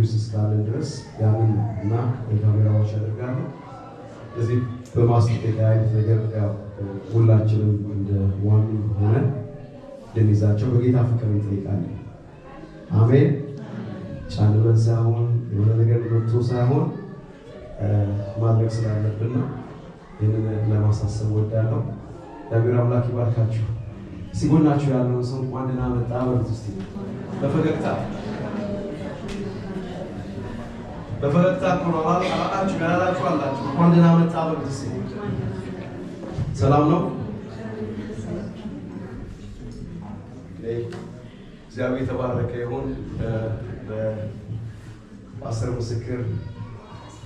እስካለን ድረስ ያንን እና ካሜራዎች ያደርጋሉ። እዚህ በማስጠንቀቂያ አይነት ነገር ሁላችንም እንደ ዋን ሆነን እንድንይዛቸው በጌታ ፍቅር እንጠይቃለን። አሜን። ጫን ብለን ሳይሆን የሆነ ነገር መጥቶ ሳይሆን ማድረግ ስላለብን ነው። ይህንን ለማሳሰብ ወዳለሁ። እግዚአብሔር አምላክ ይባርካችሁ። ሲጎናችሁ ያለውን ሰው እንኳን ደህና መጣ በሉት እስቲ በፈገግታ ቆራራል አላችሁ ያላችሁ አላችሁ እንኳን ደህና መጣ በሉት እስቲ። ሰላም ነው። እግዚአብሔር የተባረከ ይሁን። በፓስተር ምስክር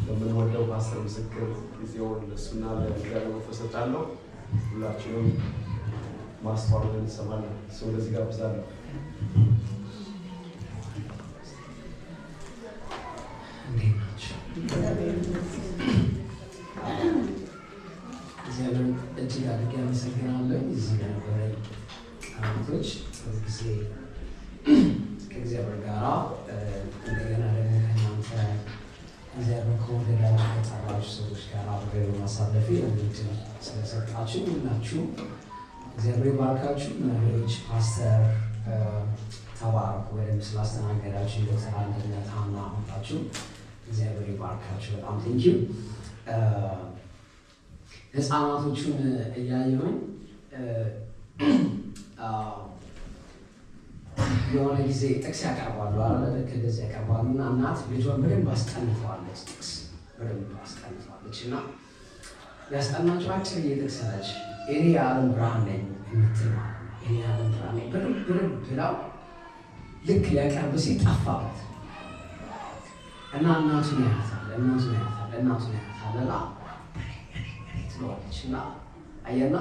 በምንወደው ፓስተር ምስክር ጊዜውን ለእሱና ለእግዚአብሔር መንፈስ ሰጣለሁ። ሁላችንም ማስተዋልን እንሰማለን። እሱ ወደዚህ ጋብዛለሁ። እንዴት ናችሁ? እግዚአብሔር እጅግ አድርጌ አመሰግናለሁ። እዚህ የነበረኝ አመቶች ጥሩ ጊዜ ከእግዚአብሔር ጋር እንደገና ደግሞ ከእናንተ እግዚአብሔር ከወደዳችሁ ከጠራችሁ ሰዎች ጋር አብሬ በማሳለፌ እድል ስለሰጣችሁ ሁላችሁ እግዚአብሔር ይባርካችሁ። መሪዎች ፓስተር ተባረኩ። ወይም ስላስተናገዳችሁ ዶክተር አንድነት ሀና ሁላችሁ እግዚአብሔር ይባርካችሁ። በጣም ቴንኪው። ህፃናቶቹን እያየሁኝ የሆነ ጊዜ ጥቅስ ያቀርባሉ አለ ልክ እንደዚህ ያቀርባሉ እና እናት ልጇን በደንብ አስጠንተዋለች። ጥቅስ በደንብ አስጠንተዋለች እና ያስጠናቸው አጭር ጥቅስ ነች። እኔ የዓለም ብርሃን ነኝ የምትል ማለት ነው። እኔ የዓለም ብርሃን ነኝ በደንብ ብላው ልክ ሊያቀርብ ሲል ጠፋበት እና እናቱን ያያታል እና ትለዋለች እና አየና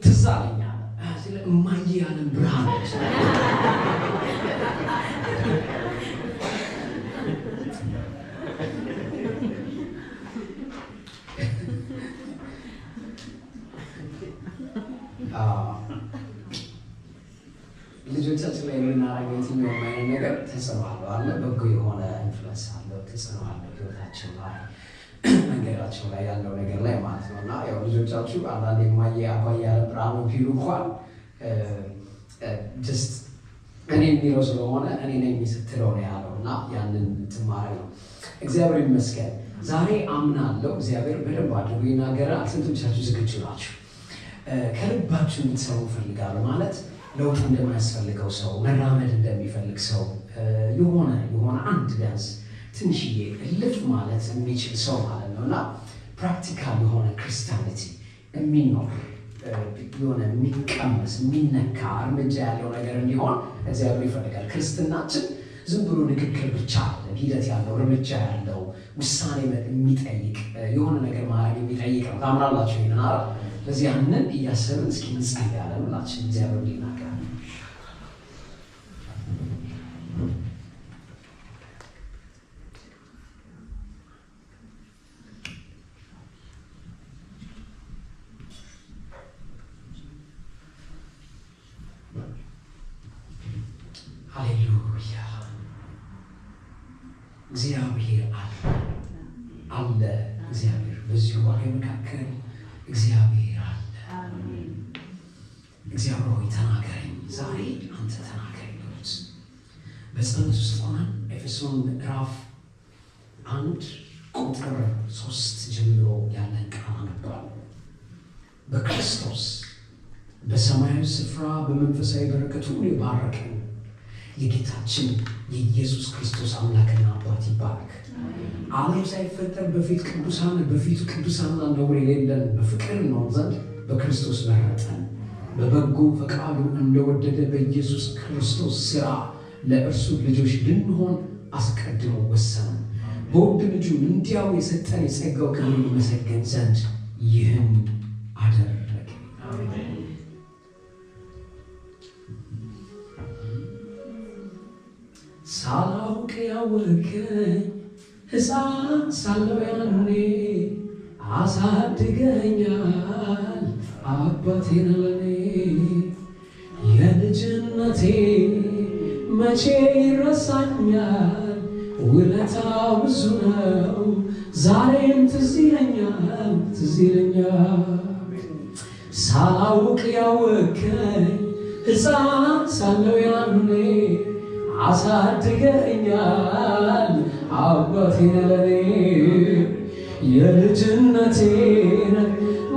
ትዝ አለኝ አለ ስለ እማዬ የዓለም ብርሃን ነች። ልጆቻችን ላይ የምናደርገው የትኛውም አይነት ነገር ተጽዕኖ አለው አለ በጎ የሆነ ኢንፍሉዌንስ አለው፣ ተጽዕኖ አለው ህይወታችን ላይ መንገዳቸው ላይ ያለው ነገር ላይ ማለት ነው። እና ያው ልጆቻችሁ አንዳንዴ እማዬ አባዬ የዓለም ብርሃን ነው ቢሉ እንኳን ጀስት እኔ የሚለው ስለሆነ እኔ ነኝ ስትለው ነው ያለው እና ያንን ትማረግ ነው። እግዚአብሔር ይመስገን። ዛሬ አምናለሁ እግዚአብሔር በደንብ አድርጎ ይናገራል። ስንቶቻችሁ ዝግጁ ናችሁ? ከልባችሁ እንድትሰሙ እፈልጋለሁ። ማለት ለውጥ እንደማያስፈልገው ሰው፣ መራመድ እንደሚፈልግ ሰው የሆነ አንድ ቢያንስ ትንሽዬ እልፍ ማለት የሚችል ሰው ማለት ነው እና ፕራክቲካል የሆነ ክርስቲያኒቲ የሚኖር የሆነ የሚቀመስ የሚነካ እርምጃ ያለው ነገር እንዲሆን እግዚአብሔር ይፈልጋል። ክርስትናችን ዝም ብሎ ንግግር ብቻ አይደለም፣ ሂደት ያለው እርምጃ ያለው ውሳኔ የሚጠይቅ የሆነ ነገር ማድረግ የሚጠይቅ ነው። ታምናላችሁ ይሄንን አይደል? ስለዚህ ያንን እያሰብን እስኪ እንጸልያለን። ሁላችን እግዚአብሔር ይናገራል። ሃሌሉያ። እግዚአብሔር አለ። እግዚአብሔር በዚህ ጉባኤ መካከል እግዚአብሔር አለ። እግዚአብሔር ሆይ ተናገረኝ ዛሬ፣ አንተ ተናገረኝ በሉት። በጸሎት ውስጥ ሆነን ኤፌሶን ምዕራፍ 1 ቁጥር 3 ጀምሮ ያለን ቃል አነባለሁ። በክርስቶስ በሰማያዊ ስፍራ በመንፈሳዊ በረከት ሁሉ የባረከን የጌታችን የኢየሱስ ክርስቶስ አምላክና አባት ይባረክ። ዓለም ሳይፈጠር በፊቱ ቅዱሳንና ነውር የሌለን በፍቅር እንሆን ዘንድ በክርስቶስ መረጠን፣ በበጎ ፈቃዱ እንደወደደ በኢየሱስ ክርስቶስ ሥራ ለእርሱ ልጆች ልንሆን አስቀድሞ ወሰነን። በውድ ልጁ እንዲያው የሰጠን የጸጋው ክብር ይመሰገን ዘንድ ይህን አደረገ። ሳላውቅ ያወቅኸኝ ሕፃን ሳለሁ ያኔ አሳድገኛል አባቴ ነህ ለኔ። የልጅነቴ መቼ ይረሳኛል ውለታው ብዙ ነው ዛሬም ትዝ ይለኛል ትዝ ይለኛል ሳላውቅ ያወከኝ ሕፃን ሳለው ያኔ አሳድገኛል አባቴ ለኔ የልጅነቴን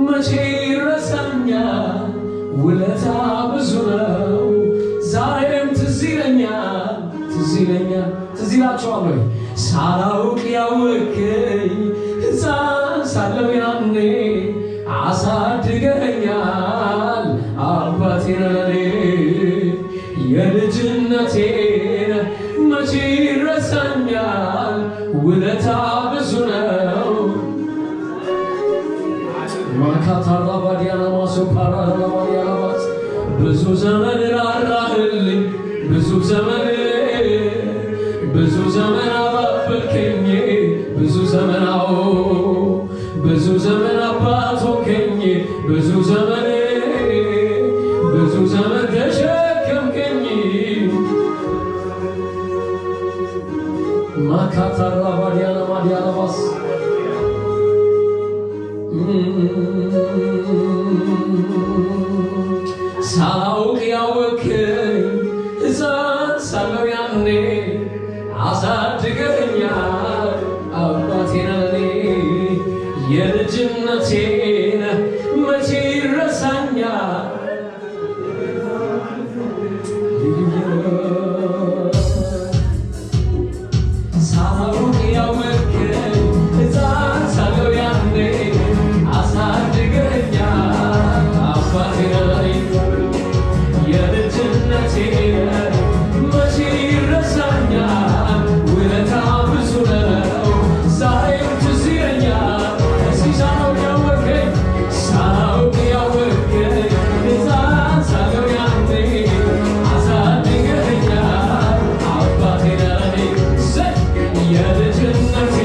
መቼ ይረሳኛል ውለታ ብዙ ነው ዛሬም ትዝ ይለኛል ትዝ ይለኛል ትዝ ይላችኋል ወይ ሳላውቅ ያወከኝ ሕፃን ሳለው ያኔ አሳድገኛል አባቴ ለኔ የልጅነቴን መቼ ይረሳኛል ውለታ ብዙ ነው ማካታራ ባዲያና ማሶፓራ ለማዲያናባት ብዙ ዘመን ራራህልኝ ብዙ ዘመን አባበልከኝ ብዙ ዘመን አባት ሆንከኝ ብዙ ዘመን ተሸከምከኝ ማካታራ ባዲያና ማዲያናባስ ሳላውቅ ያወከኝ ሕፃን ሳለው ያኔ አሳድገኛል አባቴ ለኔ የልጅነቴን መቼ ይረሳኛል ሳላውቅ ያወከኝ ሕፃን ሳለው ያኔ አሳድገኛል አባቴ ለኔ የልጅነቴን መቼ ይረሳኛል ውለታ ብዙ ነው ዛሬም ትዝ ይለኛል ሳላውቅ ያወከኝ ሕፃን ሳለው ያኔ አሳድገኛል አባቴ ለኔ የልጅነቴ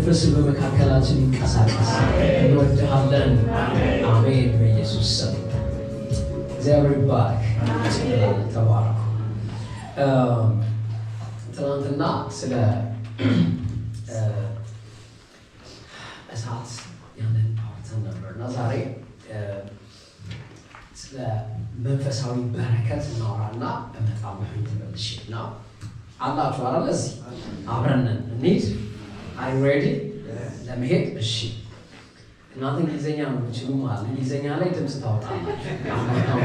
መንፈስ በመካከላችን ይንቀሳቀስ። እንወድሃለን። አሜን። በኢየሱስ ስም እግዚአብሔር ይባርክ። ተባረኩ። ትናንትና ስለ እሳት ያንን አውርተን ነበርና ዛሬ ስለ መንፈሳዊ በረከት እናወራና በመጣው ተመልሼና አላችሁ አይደል? እዚህ አብረን እንሂድ። አይ ሬዲ ለመሄድ? እሺ። እናንተ እንግሊዘኛ ነው የምትችሉ ማለት እንግሊዘኛ ላይ ድምፅ ታወጣላችሁ።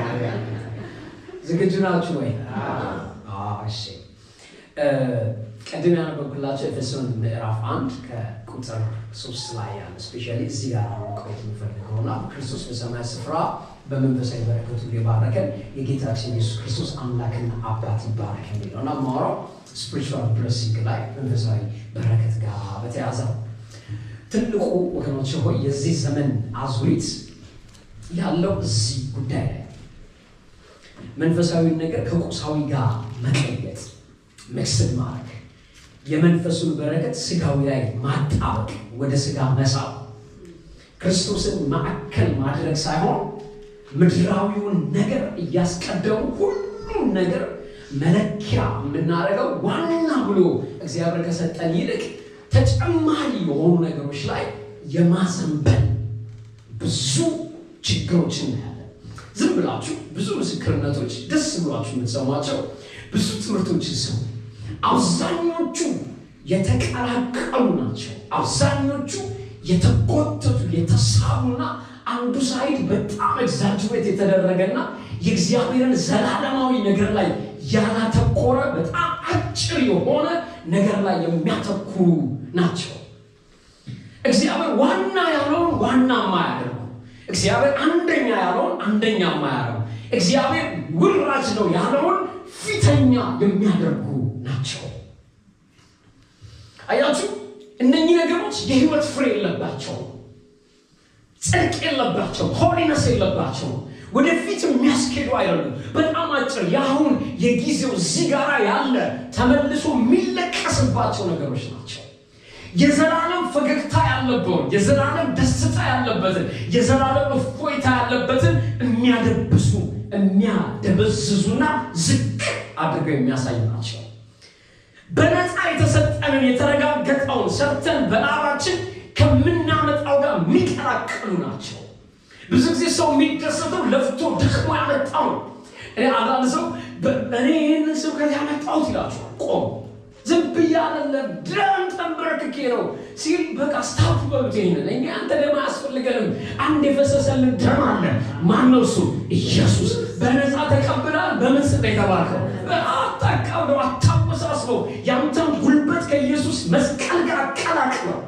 ዝግጁ ናችሁ ወይ? እሺ። ቀድም ያነበብኩላችሁ ኤፌሶን ምዕራፍ 1 ከቁጥር 3 ላይ ያለ ስፔሻሊ እዚህ ጋር ቆይት የምፈልገውና ክርስቶስ በሰማይ ስፍራ በመንፈሳዊ በረከቱ የባረከን የጌታችን ኢየሱስ ክርስቶስ አምላክና አባት ይባረክ የሚለው እና ማውራው ስፒሪቹዋል ብሌሲንግ ላይ መንፈሳዊ በረከት ጋር በተያያዘ ትልቁ ወገኖች ሆይ የዚህ ዘመን አዙሪት ያለው እዚህ ጉዳይ ላይ መንፈሳዊ ነገር ከቁሳዊ ጋር መቀየጥ መክሰድ ማድረግ የመንፈሱን በረከት ስጋዊ ላይ ማጣበቅ ወደ ስጋ መሳብ ክርስቶስን ማዕከል ማድረግ ሳይሆን ምድራዊውን ነገር እያስቀደሙ ሁሉም ነገር መለኪያ የምናደርገው ዋና ብሎ እግዚአብሔር ከሰጠን ይልቅ ተጨማሪ የሆኑ ነገሮች ላይ የማዘንበል ብዙ ችግሮች እናያለን። ዝም ብላችሁ ብዙ ምስክርነቶች ደስ ብሏችሁ የምትሰሟቸው ብዙ ትምህርቶችን ስሙ። አብዛኞቹ የተቀላቀሉ ናቸው። አብዛኞቹ የተጎተቱ የተሳቡና አንዱ ሳይድ በጣም ኤግዛጅሬት የተደረገና የእግዚአብሔርን ዘላለማዊ ነገር ላይ ያላተኮረ በጣም አጭር የሆነ ነገር ላይ የሚያተኩሩ ናቸው። እግዚአብሔር ዋና ያለውን ዋና የማያደርጉ፣ እግዚአብሔር አንደኛ ያለውን አንደኛ የማያደርጉ፣ እግዚአብሔር ውራጅ ነው ያለውን ፊተኛ የሚያደርጉ ናቸው። አያችሁ፣ እነኚህ ነገሮች የህይወት ፍሬ የለባቸው፣ ጽድቅ የለባቸው፣ ሆሊነስ የለባቸው፣ ወደፊት የሚያስኬዱ አይደሉም። በጣም አጭር የአሁን የጊዜው እዚህ ጋር ያለ ተመልሶ የሚለቀስባቸው ነገሮች ናቸው። የዘላለም ፈገግታ ያለበውን፣ የዘላለም ደስታ ያለበትን፣ የዘላለም እፎይታ ያለበትን የሚያደብሱ የሚያደበዝዙና ዝቅ አድርገው የሚያሳዩ ናቸው። በነፃ የተሰጠንን የተረጋገጠውን ሰርተን በላባችን ከምናመጣው ጋር የሚቀላቀሉ ናቸው። ብዙ ጊዜ ሰው የሚደሰተው ለፍቶ ደክሞ ያመጣው እኔ አንዳንድ ሰው እኔ ይህንን ስብከት ያመጣሁት ይላችኋል። ቆም ዝም ብዬ አይደለም ደም ተንበርክኬ ነው ሲል በቃ ስታፍ በሉት። ይሄንን እኛ አንተ ደም አያስፈልገንም፣ አንድ የፈሰሰልን ደም አለ። ማነው እሱ? ኢየሱስ። በነፃ ተቀብላል። በምን ስጥ የተባርከው? አታቃብለው፣ አታወሳስበው። ያንተን ጉልበት ከኢየሱስ መስቀል ጋር አቀላቅለው።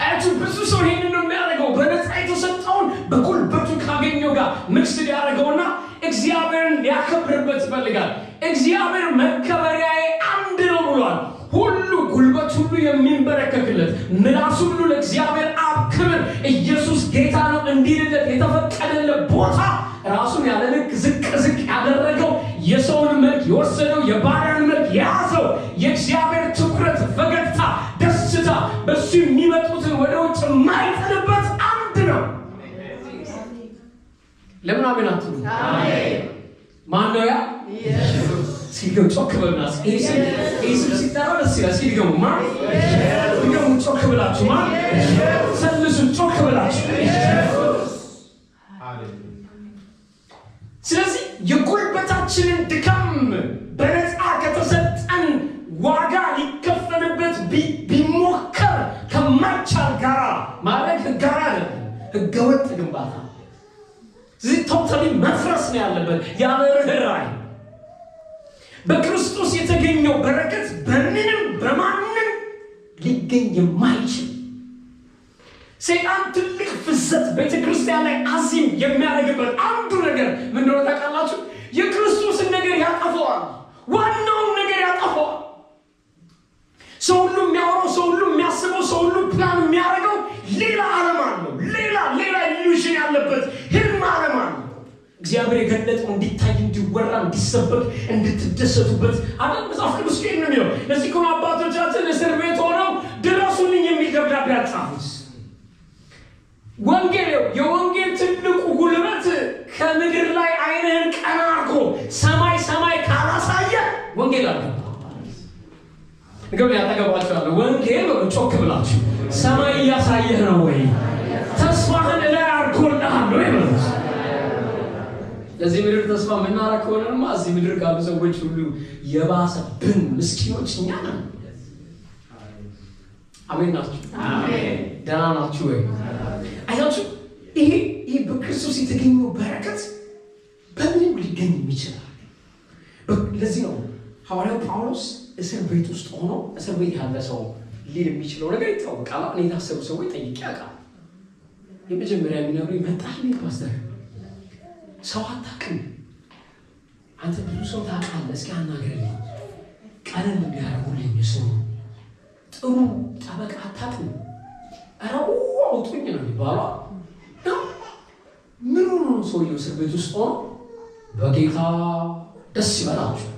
አያችሁ፣ ብዙ ሰው ይሄንን ነው የሚያደርገው። በነፃ የተሰጠውን በጉልበቱ ካገኘው ጋር ምስል ያደርገውና እግዚአብሔርን ሊያከብርበት ይፈልጋል። እግዚአብሔር መከበሪያዬ አንድ ነው ብሏል። ሁሉ ጉልበት ሁሉ የሚንበረከክለት ምላስ ሁሉ ለእግዚአብሔር አብ ክብር ኢየሱስ ጌታ ነው እንዲልለት የተፈቀደለት ቦታ ራሱን ያለ ልክ ዝቅ ዝቅ ያደረገው የሰውን መልክ የወሰደው የባሪያን መልክ የያዘው የእግዚአብሔር ትኩረት፣ ፈገግታ፣ ደስታ በሱ የሚመጡትን ወደ ውጭ የማይጥልበት አንድ ነው። ለምን አሜን አትሉ? አሜን። ማን ነው ያ? ኢየሱስ። ሲገው ጮክ በልና ኢየሱስ ሲጠራ ደስ ይላል። ሲገው ማን? ሲገው ጮክ ብላችሁ ማን? ሰልሱ ጮክ ብላችሁ ኢየሱስ። ስለዚህ የጉልበታችንን ድካም በነፃ ከተሰጠን ዋጋ ሊከፈልበት ቢሞከር ከማይቻል ጋራ ማለት ጋራ አይደለም፣ ህገወጥ ግንባታ እዚህ ቶታሊ መፍረስ ነው ያለበት። ያለ ርህራሄ በክርስቶስ የተገኘው በረከት በምንም በማንም ሊገኝ የማይችል ሰይጣን ትልቅ ፍሰት ቤተክርስቲያን ላይ አዚም የሚያደርግበት አንዱ ነገር ምን እንደሆነ ታውቃላችሁ? የክርስቶስን ነገር ያጠፋዋል። ዋናውን ነገር ያጠፋዋል። ሰው ሁሉ የሚያወራው፣ ሰው ሁሉ የሚያስበው፣ ሰው ሁሉ ፕላን የሚያደርገው ሌላ ዓለም አለው። ሌላ ኢሉዥን ያለበት ህልም ዓለም አለው። እግዚአብሔር የገለጠው እንዲታይ፣ እንዲወራ፣ እንዲሰበክ፣ እንድትደሰቱበት አይደል? መጽሐፍ ቅዱስ ነው የሚለው። ለዚህ እኮ አባቶቻችን እስር ቤት ሆነው ድረሱልኝ የሚል ደብዳቤ ጻፉት። ወንጌል የወንጌል ትልቁ ጉልበት ከምድር ላይ አይንህን ቀና አድርጎ ሰማይ ካላሳየ ወንጌል አልገባም። ንገሩ ያጠገባችኋለሁ። ወንጌል ጮክ ብላችሁ ሰማይ እያሳየህ ነው ወይ? ተስፋህን ላይ አድርጎልሃል ወይ? ለዚህ ምድር ተስፋ የምናረግ ከሆነማ እዚህ ምድር ካሉ ሰዎች ሁሉ የባሰብን ምስኪኖች እኛ ነን። አሜን ናችሁ? አሜን። ደህና ናችሁ ወይ? አያችሁ ይሄ በክርስቶስ የተገኘው በረከት በምንም ሊገኝ ይችላል። ለዚህ ነው ሐዋርያው ጳውሎስ እስር ቤት ውስጥ ሆኖ እስር ቤት ያለ ሰው ሊል የሚችለው ነገር ይታወቃል። እኔ የታሰሩ ሰዎች ጠይቄ አውቃለሁ። የመጀመሪያ የሚነግሩኝ መጣልኝ ፓስተር ሰው አታውቅም አንተ ብዙ ሰው ታውቃለህ፣ እስኪ አናግረኝ ቀለል እንዲያደርጉልኝ ሰው ጥሩ ጠበቃ አታውቅም፣ ኧረ አውጡኝ ነው የሚባለው። ምን ሆኖ ነው ሰውየው እስር ቤት ውስጥ ሆኖ በጌታ ደስ ይበላችሁ?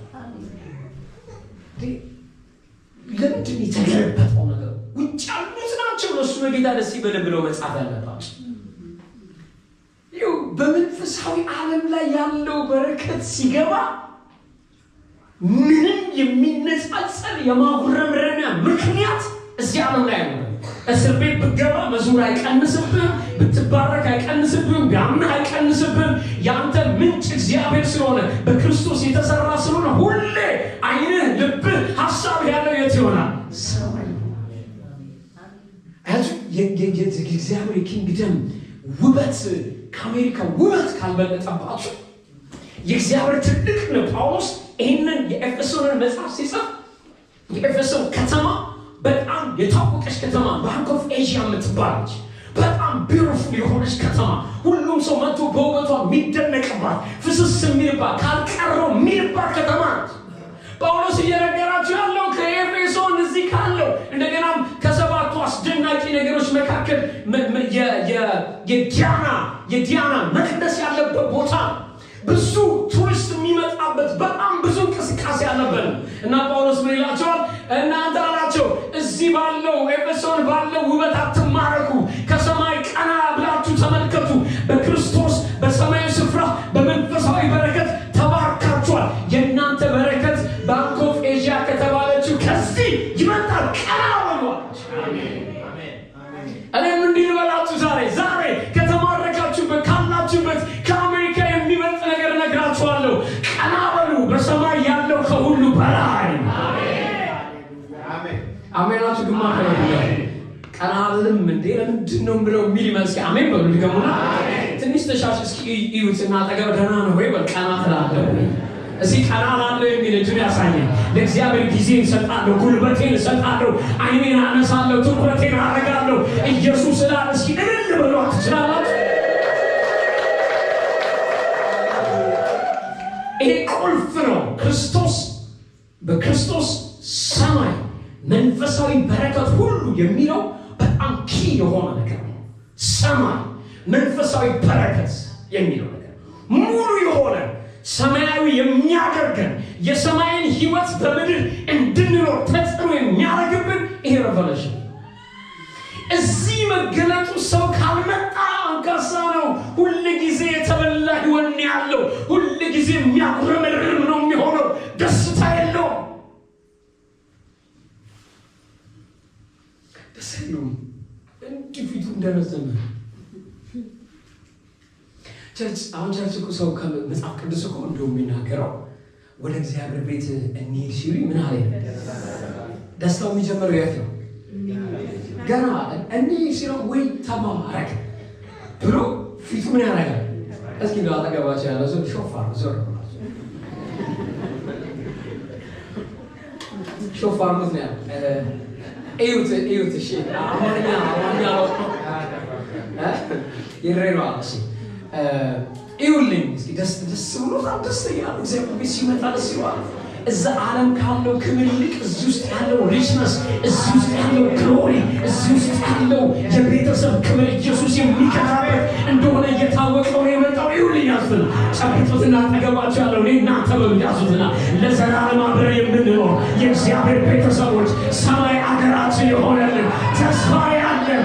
ለምንድን የተገለበጠው ነገር? ውጭ ያሉት ናቸው እነሱ በጌታ ደስ ይበል ብለው መጻፍ ያለባቸው። በመንፈሳዊ ዓለም ላይ ያለው በረከት ሲገባ ምንም የሚነጻጸር የማጉረምረሚያ ምክንያት እዚህ ዓለም ላይ ነው። እስር ቤት ብትገባ መዝሙር አይቀንስብህም፣ ብትባረክ አይቀንስብህም፣ ቢያምህ አይቀንስብህም። የአንተ ምንጭ እግዚአብሔር ስለሆነ በክርስቶስ የተሰራ ስለሆነ ሁሌ ዓይንህ፣ ልብህ፣ ሀሳብ ያለው የት ይሆናል? ሰማይ። የእግዚአብሔር ኪንግደም ውበት ከአሜሪካ ውበት ካልበለጠባችሁ የእግዚአብሔር ትልቅ ነው። ጳውሎስ ይህንን የኤፌሶንን መጽሐፍ ሲጽፍ የኤፌሶን ከተማ በጣም የታወቀች ከተማ ባንክ ኦፍ ኤዥያ የምትባለች በጣም ቢዩቲፉል የሆነች ከተማ፣ ሁሉም ሰው መጥቶ በውበቷ የሚደነቅባት ፍስስ የሚልባት ካልቀረው የሚልባት ከተማ ነች። ጳውሎስ እየነገራቸው ያለው ከኤፌሶን እዚህ ካለው እንደገናም ከሰባቱ አስደናቂ ነገሮች መካከል የዲያና መቅደስ ያለበት ቦታ ብዙ ቱሪስት የሚመጣበት በጣም ብዙ እንቅስቃሴ ያለበት እና ጳውሎስ ምን ይላቸዋል? እናንተ አላቸው እዚህ ባለው ኤፌሶን ባለው ውበት አትማረኩ፣ ከሰማይ ቀና ብላችሁ ተመልከቱ። በክርስቶስ በሰማያዊ ስፍራ በመንፈሳዊ በረከት ተባርካችኋል። የእናንተ በረከት ባንክ ኦፍ ኤዥያ ከተባለችው ከዚህ ይመጣል። ቀና በሏች። እኔም እንዲህ ልበላችሁ ዛሬ ከተማረካችሁበት ካላችሁበት ከአሜሪካ የሚበልጥ ነገር እነግራችኋለሁ። ቀና በሉ። በሰማይ ያለው ከሁሉ በላይ አሜናችሁ። ግማሽ ነው ቀና አልልም እንዴ ለምንድን ነው ብለው የሚል ይመስል አሜን በሉ። ልገሙና ትንሽ ተሻሽ እስኪ እዩትና አጠገብ ደህና ነው ወይ በል። ቀና ትላለህ እዚህ ቀና ላለው የሚል እጁን ያሳየኝ። ለእግዚአብሔር ጊዜ እሰጣለሁ፣ ጉልበቴን እሰጣለሁ፣ ዓይኔን አነሳለሁ፣ ትኩረቴን አደርጋለሁ። ኢየሱስ ስላለ እስኪ እልል ብሎ ትችላላችሁ። ይሄ ቁልፍ ነው። በክርስቶስ ሰማይ መንፈሳዊ በረከት ሁሉ የሚለው በጣም ኪ የሆነ ነገር ነው። ሰማይ መንፈሳዊ በረከት የሚለው ነገር ሙሉ የሆነ ሰማያዊ የሚያደርገን የሰማይን ሕይወት በምድር እንድንኖር ተጽዕኖ የሚያደርግብን ይሄ ሬቨሌሽን። እዚህ መገለጡ ሰው ካልመጣ አንካሳ ነው። ሁል ጊዜ የተበላ ወኔ ያለው ሁል ጊዜ የሚያጉረመርም ነው የሚሆነው። ደስታ የለውም። ደስ የለውም። እንዲህ ፊቱ እንደረዘመ ቸርች እኮ ሰው ከመጽሐፍ ቅዱስ እኮ እንደው የሚናገረው ወደ እግዚአብሔር ቤት እንሂድ ሲሉ ምን አለ? ደስታው የሚጀምረው የት ነው? ገና እንዲህ ሲለው ወይ ተማረክ ብሎ ፊቱ ምን ያደርጋል? እስኪ እንደው አጠገባቸው ያለው ሰው ሾፋር ዞር ሾፋር ነው ያለው። እዩት እሺ አማርኛ ይረዳዋል። እሺ ይውልኝ እስኪ ደስ ብሎ ደስተኛ ነው። እግዚአብሔር ቤት ሲመጣ ደስ ይለዋል። እዛ ዓለም ካለው ክብር ይልቅ እዚህ ውስጥ ያለው ሪችነስ፣ እዚህ ውስጥ ያለው ግሎሪ፣ እዚህ ውስጥ ያለው የቤተሰብ ክብር ኢየሱስ የሚከራበት እንደሆነ እየታወቀ ነው የመጣው። ይውልኝ ያዙትና ጨብጡትና አጠገባቸው ያለው እኔ እናንተ በሉ ያዙትና ለዘላለም አብረን የምንኖር የእግዚአብሔር ቤተሰቦች ሰማይ አገራችን የሆነልን ተስፋ ያለን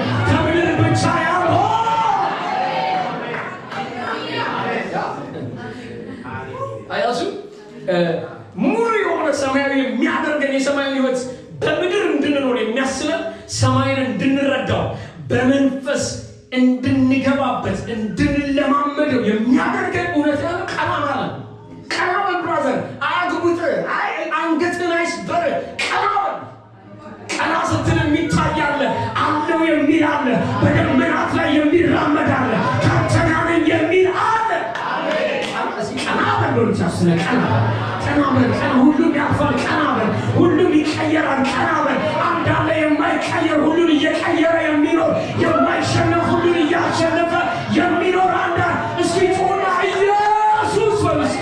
እንድንረዳው በመንፈስ እንድንገባበት እንድንለማመደው የሚያደርገን እውነት ያለው ቀና ማለት ነው። ቀና በል ብራዘር፣ አያግቡት፣ አንገትን አይስበር፣ ቀና በል። ቀና ስትል የሚታይ አለ፣ አለው የሚል አለ፣ በደመናት ላይ የሚራመድ አለ፣ ካንተ ጋር ነኝ የሚል አለ። ቀና በል ብቻስነ ቀና በል፣ ሁሉም ያልፋል። ቀና በል፣ ሁሉም ይቀየራል። ቀና በል። አንድ አለ የማይቀየር ሁሉን እየቀየረ የሚኖር የማይሸነፍ ሁሉን እያሸነፈ የሚኖር አንድ አለ። እስኪ ጮና ኢየሱስ ወልስ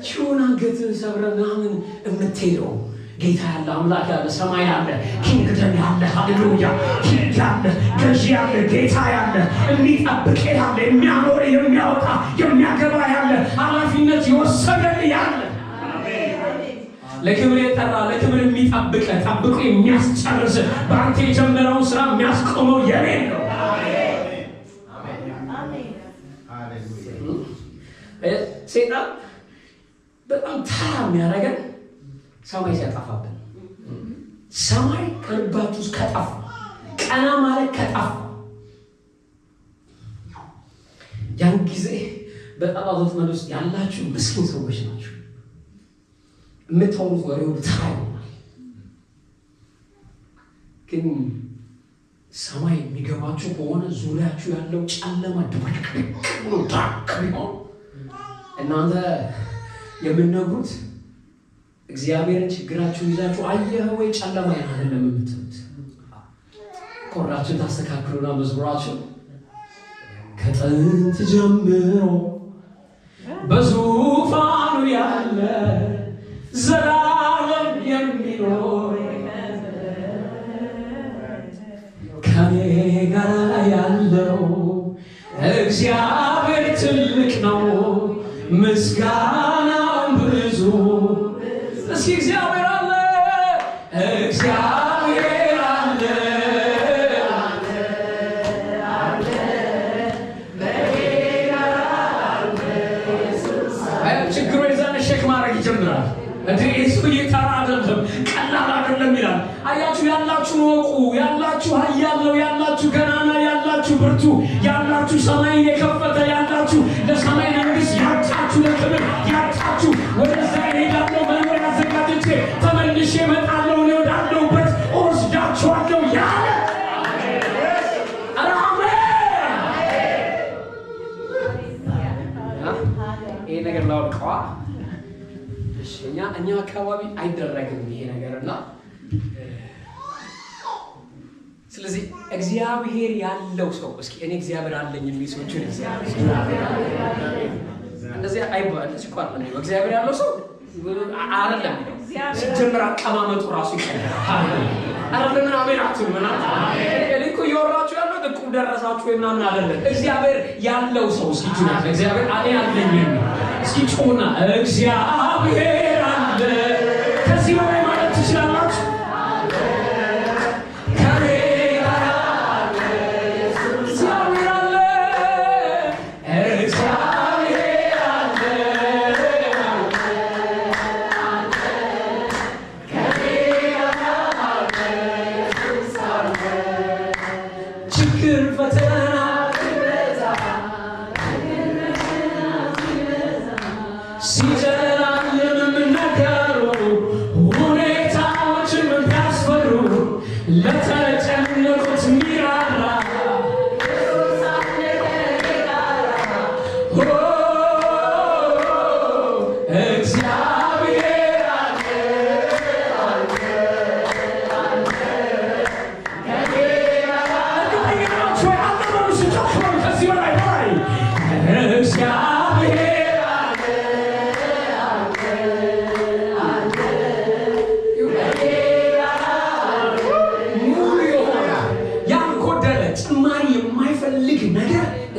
ሺውን አንገትን ሰብረህ ምናምን የምትሄደው ጌታ ያለ አምላክ ያለ ሰማይ ያለ ኪንግደም ያለ ሃሌሉያ ኪንግ ያለ ገዢ ያለ ጌታ ያለ የሚጠብቅ ያለ የሚያኖር የሚያወጣ የሚያገባ ያለ ኃላፊነት የወሰደል ያለ ለክብር የጠራ ለክብር የሚጠብቅ ጠብቆ የሚያስጨርስ በአንተ የጀመረውን ስራ የሚያስቆመው የሌለው ሰይጣን በጣም ተራ የሚያደርገን ሰማይ ሲያጠፋብን፣ ሰማይ ከልባችሁ ውስጥ ከጠፋ፣ ቀና ማለት ከጠፋ፣ ያን ጊዜ በጠላት ወጥመድ ውስጥ ያላችሁ ምስኪን ሰዎች ናቸው። የምትሆኑት ወሬው ተራ ይሆናል። ግን ሰማይ የሚገባችሁ ከሆነ ዙሪያችሁ ያለው ጨለማ ድብልቅልቅ ብሎ ዳርክ ቢሆን እናንተ የምትነግሩት እግዚአብሔርን ችግራችሁን ይዛችሁ አየህ ወይ ጨለማ አይደለም የምትሉት። ኮራችሁን ታስተካክሉና መዝሙራችሁ ከጥንት ጀምሮ በዙፋኑ ያለ ዘላለም የሚኖር ከኔ ጋር ያለው እግዚአብሔር ትልቅ ነው፣ ምስጋናው ብዙ። እስኪ እግዚአብሔር አለ፣ እግዚአብሔር አለ፣ ችግሩ የዛን ሸክ ማድረግ ይጀምራል። እሱ እየጠራ አይደለም፣ ቀላል አይደለም ይላል። አያችሁ፣ ያላችሁ ወቁ፣ ያላችሁ ኃያለው፣ ያላችሁ ገናና፣ ያላችሁ ብርቱ፣ ያላችሁ ሰማይን የከፈተ፣ ያላችሁ ለሰማይ መንግስት ያጣችሁ፣ ለክብር ያጣችሁ፣ ወደዛ ሄዳለሁ መኖር አዘጋጅቼ ተመልሼ እመጣለሁ፣ እኔ ወዳለሁበት እወስዳችኋለሁ ያለ ይሄ ነገር ላውቀዋ እኛ አካባቢ አይደረግም ይሄ ነገርና፣ ስለዚህ እግዚአብሔር ያለው ሰው እስኪ እኔ እግዚአብሔር አለኝ የሚል ሰው እጁን እንደዚህ አይባል። እዚህ ቋር ነው እግዚአብሔር ያለው ሰው አይደለም። ሲጀምር አቀማመጡ ራሱ ይቀየራል። አይደለም አሜን አትሉ ምናምን እኮ እያወራችሁ ያለው ጥቁም ደረሳችሁ ወይ ምናምን አይደለም። እግዚአብሔር ያለው ሰው እስኪ ጁና እግዚአብሔር አለኝ የሚል እስኪ ጮና እግዚአብሔር አለ። ከዚህ በላይ ማለት ትችላላችሁ።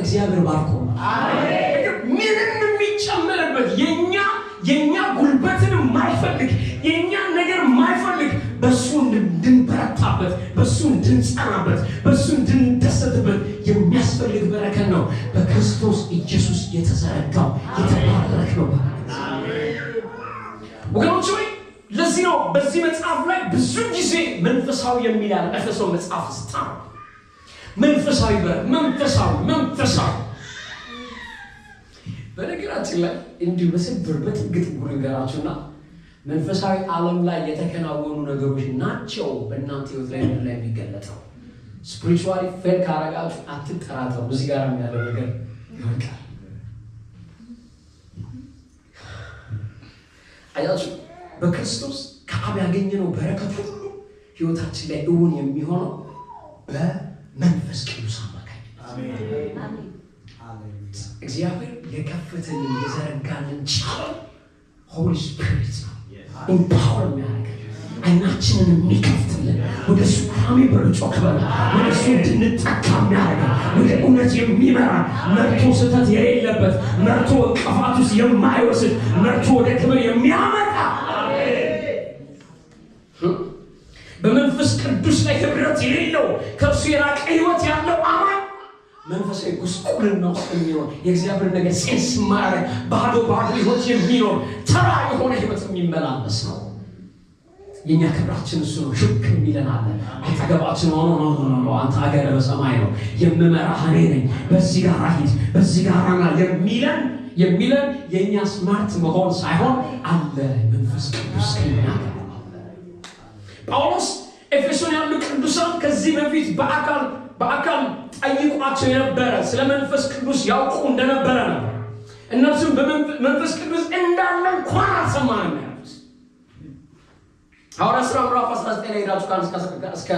እግዚአብሔር ባርኮ ምንም የሚጨመርበት የኛ ጉልበትን የማይፈልግ የኛን ነገር የማይፈልግ በሱ እንድንበረታበት በሱ እንድንጸናበት በሱ እንድንደሰትበት የሚያስፈልግ በረከት ነው። በክርስቶስ ኢየሱስ የተዘረጋው የተባረከ ነው። ወገኖች ሆይ ለዚህ ነው በዚህ መጽሐፍ ላይ ብዙ ጊዜ መንፈሳዊ የሚላል ኤፌሶን መጽሐፍ ውስጥ መንፈሳዊ መንፈሳዊ በነገራችን ላይ እንዲሁ በስብር በጥግት ጉልጋራችሁና መንፈሳዊ ዓለም ላይ የተከናወኑ ነገሮች ናቸው በእናንተ ህይወት ላይ ምን ላይ የሚገለጠው ስፒሪቹዋሊ ፌል ካረጋችሁ አትጠራጠሩ እዚህ ጋር ያለው ነገር ይወጣል አያችሁ በክርስቶስ ከአብ ያገኘነው በረከት ሁሉ ህይወታችን ላይ እውን የሚሆነው በመንፈስ ቅዱስ አማካኝነት አሜን እግዚአብሔር የከፈተልን የዘረጋልን ቻናል ሆሊ ስፒሪት ነው ኢምፓወር የሚያደርገን አይናችንን የሚከፍትልን ወደ እሱ ቋሚ በርጮክ በላ ወደ እሱ እንድንጠቃ የሚያደርገን ወደ እውነት የሚመራ መርቶ ስህተት የሌለበት መርቶ እንቅፋት ውስጥ የማይወስድ መርቶ ወደ ክብር የሚያመጣ በመንፈስ ቅዱስ ላይ ህብረት የሌለው ከእርሱ የራቀ ህይወት ያለው አማኝ መንፈሳዊ ጉስቁልና ውስጥ የሚኖር የእግዚአብሔር ነገር ሴንስ ማረግ ባዶ ህይወት የሚኖር ተራ የሆነ ህይወት የሚመላለስ ነው የኛ ክብራችን እሱ ነው ሽክ የሚለን አለ አጠገባችን ሆኖ ነው አንተ ሀገር በሰማይ ነው የምመራህ እኔ ነኝ በዚህ ጋር ሂድ በዚህ ጋር ና የሚለን የኛ ስማርት መሆን ሳይሆን አለ መንፈስ ቅዱስ ከኛ ጳውሎስ ኤፌሶን ያሉ ቅዱሳን ከዚህ በፊት በአካል ጠይቋቸው የነበረ ስለ መንፈስ ቅዱስ ያውቁ እንደነበረ ነው እነሱም በመንፈስ ቅዱስ እንዳለ እንኳን አልሰማንም ያሉት ሐዋርያት ሥራ ምዕራፍ 19 ላይ ሄዳችሁ እስከ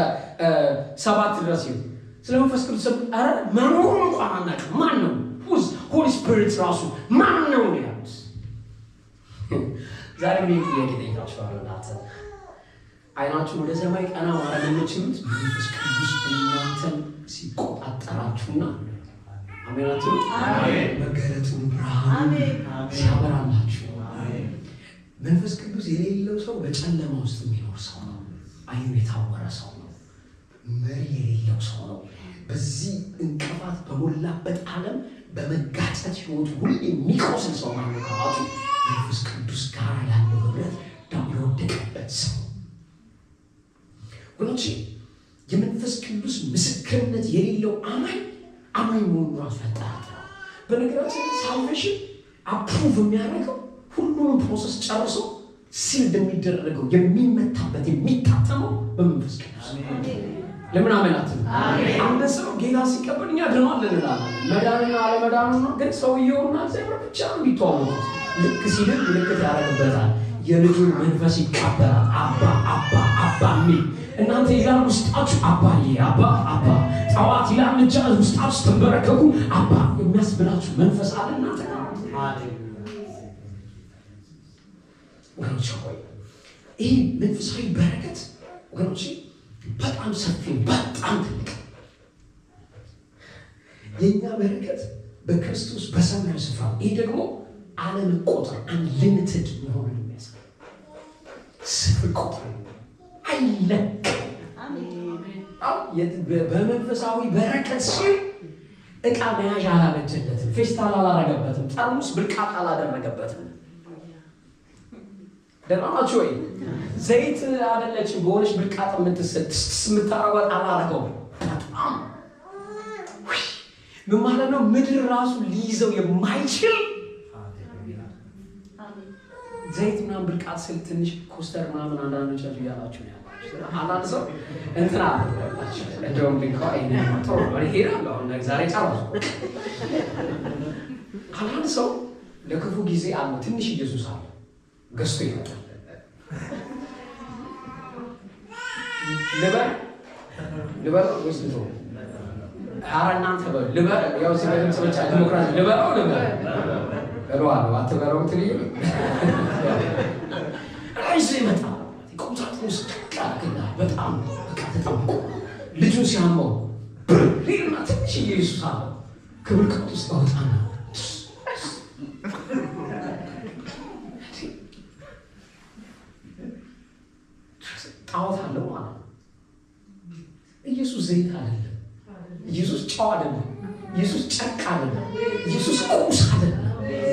7 ድረስ ይሁን ስለ መንፈስ ቅዱስ አረ መኖሩን እንኳን አናውቅም ማን ነው ሆሊ ስፒሪት ራሱ ማን ነው ያሉት ዛሬ ምን ጥያቄ ጠይቃችኋለሁ እናንተ አይናችሁ ወደ ሰማይ ቀና ማድረግ የምትችሉት መንፈስ ቅዱስ እናንተን ሲቆጣጠራችሁና አሜናችሁ መገለጡን ብርሃን ሲያበራላችሁ መንፈስ ቅዱስ የሌለው ሰው በጨለማ ውስጥ የሚኖር ሰው ነው አይኑ የታወረ ሰው ነው መሪ የሌለው ሰው ነው በዚህ እንቅፋት በሞላበት ዓለም በመጋጨት ህይወት ሁሉ የሚቆስል ሰው ማለት ነው መንፈስ ቅዱስ ጋር ያለው ህብረት የወደቀበት ሰው ወንጂ የመንፈስ ቅዱስ ምስክርነት የሌለው አማኝ መሆኑ ራሱ ያጠራጥራል በነገራችን ሳልቬሽን አፕሩቭ የሚያደርገው ሁሉንም ፕሮሰስ ጨርሶ ሲል እንደሚደረገው የሚመታበት የሚታተመው በመንፈስ ቅዱስ ለምን አመናት አንድ ሰው ጌታ ሲቀበል እኛ ድኗል እንላለን መዳንና አለመዳኑ ነው ግን ሰውየውና እግዚአብሔር ብቻ እንዲተዋወቁ ልክ ሲል ምልክት ያደርግበታል የልጁን መንፈስ ይቀበላል አባ ሚል እናንተ ይላል ውስጣችሁ አባ ጣዋት ይላል ልጅ ውስጣችሁ ተንበረከኩ አባ የሚያስብላችሁ መንፈስ አለ እናንተ ወንጭ ሆይ ይህ መንፈሳዊ በረከት ወንጭ በጣም ሰፊ በጣም ትልቅ የኛ በረከት በክርስቶስ በሰማያዊ ስፍራ ይህ ደግሞ ዓለም ቁጥር አንሊሚትድ መሆኑን የሚያሳይ ስፍር ቁጥር አይለቅም በመንፈሳዊ በረከት ሲል ዕቃ መያዣ አላበጀለትም ፌስታል አላረገበትም ጠርሙስ ብልቃጥ አላደረገበትም ደማማችሁ ወይ ዘይት አደለች በሆነች ብልቃጥ የምታረጓት አላረገው በጣም ምን ማለት ነው ምድር ራሱ ሊይዘው የማይችል ዘይት ምናምን ብልቃጥ ስል ትንሽ ኮስተር ምናምን አንዳንዶቻችሁ ያላችሁ ነው አንዳንድ ሰው እንትና እንደውም ሊንካይ ሞተር ወሬ ሄዳለሁ ዛሬ ጫራው አንዳንድ ሰው ለክፉ ጊዜ አለ ትንሽ ኢየሱስ አለ ገዝቶ ይመጣል ልበል ወይስ ልተው አራናንተ ልበል ያው ሲበልም ሰዎች ዲሞክራሲ ልበለው እለዋለሁ አትበለው ትልይ አይዞህ ይመጣል ኮንትራክት ውስጥ ቃልና በጣም ተጠምቆ ልጁን ሲያመው ሪልና ትንሽ ኢየሱስ አለ ከብልቃጥ ውስጥ አወጣና ጣዖት አለው ማለት ኢየሱስ ዘይት አይደለም ኢየሱስ ጨው አይደለም ኢየሱስ ጨርቅ አይደለም ኢየሱስ ቁስ አይደለም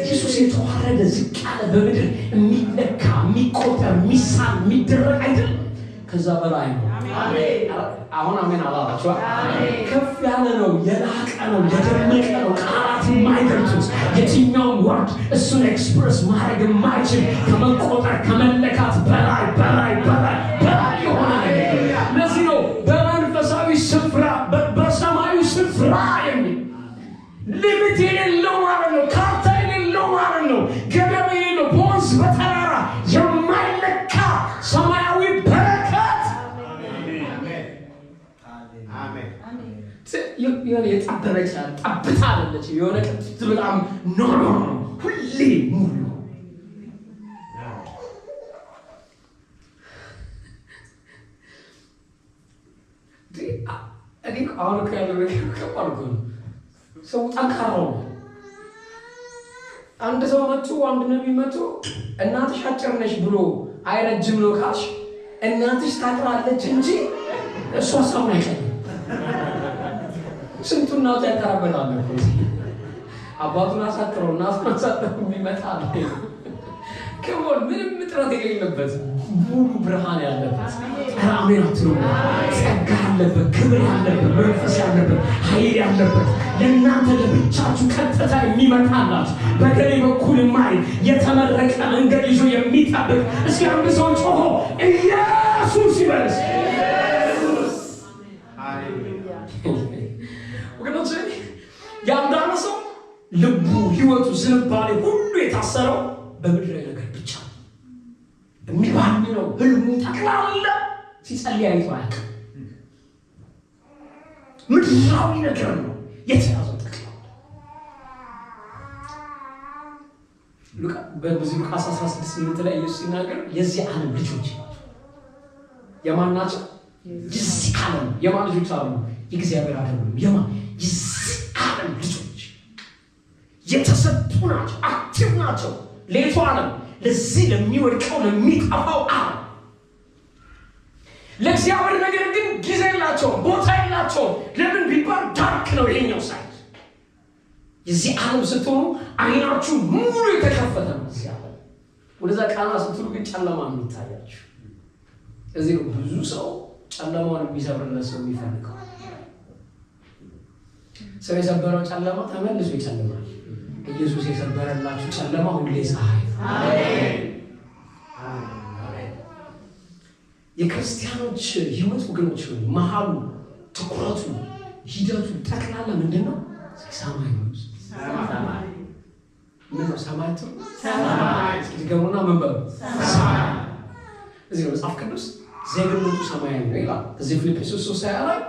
ኢየሱስ የተዋረደ ዝቅ ያለ በምድር የሚለካ የሚቆጠር የሚሳል የሚደረግ አይደለም። ከዛ በላይ ነው። አሁን አሜን አላላችሁ? ከፍ ያለ ነው፣ የላቀ ነው፣ የደመቀ ነው። ቃላት የማይገልጹት የትኛውም ወርድ እሱን ኤክስፕረስ ማድረግ የማይችል ከመቆጠር ከመለካት በላይ በላይ በላይ በላይ የሆነ ነገር። ለዚህ ነው በመንፈሳዊ ስፍራ በሰማዩ ስፍራ የሚል ሊሚት የሌለው ማለት ነው። ካርታ የሌለው ማለት ነው። ገደብ የሌለው በወንዝ በተራራ የማይለካ ሰማያዊ በረከት። የሆነ የጠበበች ጠብታ አለች። የሆነ ቅጥት በጣም ኖ ሁሌ ሙሉ እኔ አሁን እኮ ያለው ነገር ከባድ እኮ ነው። ሰው ጠንካራው ነው። አንድ ሰው መጥቶ አንድ ነቢይ መጥቶ እናትሽ አጭር ነሽ ብሎ አይረጅም ነው ካልሽ እናትሽ ታጥራለች እንጂ እሷ ሰው አይቀርም። ስንቱን እናት ያጠራበታል እኮ አባቱን አሳጥረው እናቱን አሳጥረው የሚመጣ ነው። ከሞል ምንም ጥረት የሌለበት ሙሉ ብርሃን ያለበት አሜን አትሉ? ጸጋ ያለበት ክብር ያለበት መንፈስ ያለበት ኃይል ያለበት ለእናንተ ለብቻችሁ ቀጥታ የሚመጣላችሁ በገሌ በኩል ማይ የተመረቀ መንገድ ይዞ የሚጠብቅ እስኪ አንድ ሰው ጮሆ ኢየሱስ ይበልስ። ወገኖች ያንዳንዱ ሰው ልቡ ህይወቱ ዝንባሌ ሁሉ የታሰረው በምድራዊ ነገር ብቻ የሚባንነው ህልሙ ጠቅላላ ሲጸልይ አይቶ አያውቅም። ምድራዊ ነገር ነው የተያዘው ጠቅላላ። ሉቃስ 16 ላይ ኢየሱስ ሲናገር የዚህ ዓለም ልጆች ናቸው። የማን ናቸው? የዚህ ዓለም የማን ልጆች አሉ? የእግዚአብሔር አይደሉም። የማን? የዚህ ዓለም ልጆች የተሰጡ ናቸው። አክቲቭ ናቸው። ሌቱ ዓለም ለዚህ ለሚወድቀው ለሚጠፋው ዓለም ለእግዚአብሔር ነገር ግን ጊዜ የላቸውም፣ ቦታ የላቸውም። ለምን ቢባል ዳርክ ነው ይሄኛው ሳይድ። የዚህ ዓለም ስትሆኑ አይናችሁ ሙሉ የተከፈተ ነው። እዚህ ዓለም ወደዛ ቃና ስትሉ ግን ጨለማ ነው የሚታያችሁ። እዚህ ነው ብዙ ሰው ጨለማውን የሚሰብርለት ሰው የሚፈልገው። ሰው የሰበረው ጨለማ ተመልሶ ይጨልማል። ኢየሱስ የሰበረላችሁ ጨለማ ሁሌ ፀሐይ። አሜን። የክርስቲያኖች ህይወት ወገኖች መሃሉ ትኩረቱ ሂደቱ ጠቅላላ ምንድነው? ሰማይ ነው። ሰማይ ምን ነው? ሰማይ ነው። ሰማይ እስኪገቡና ምን በሉ? ሰማይ። እዚህ ነው መጽሐፍ ቅዱስ ዜግነቱ ሰማያዊ ነው ይላል። እዚህ ፊልጵስዩስ 3 ላይ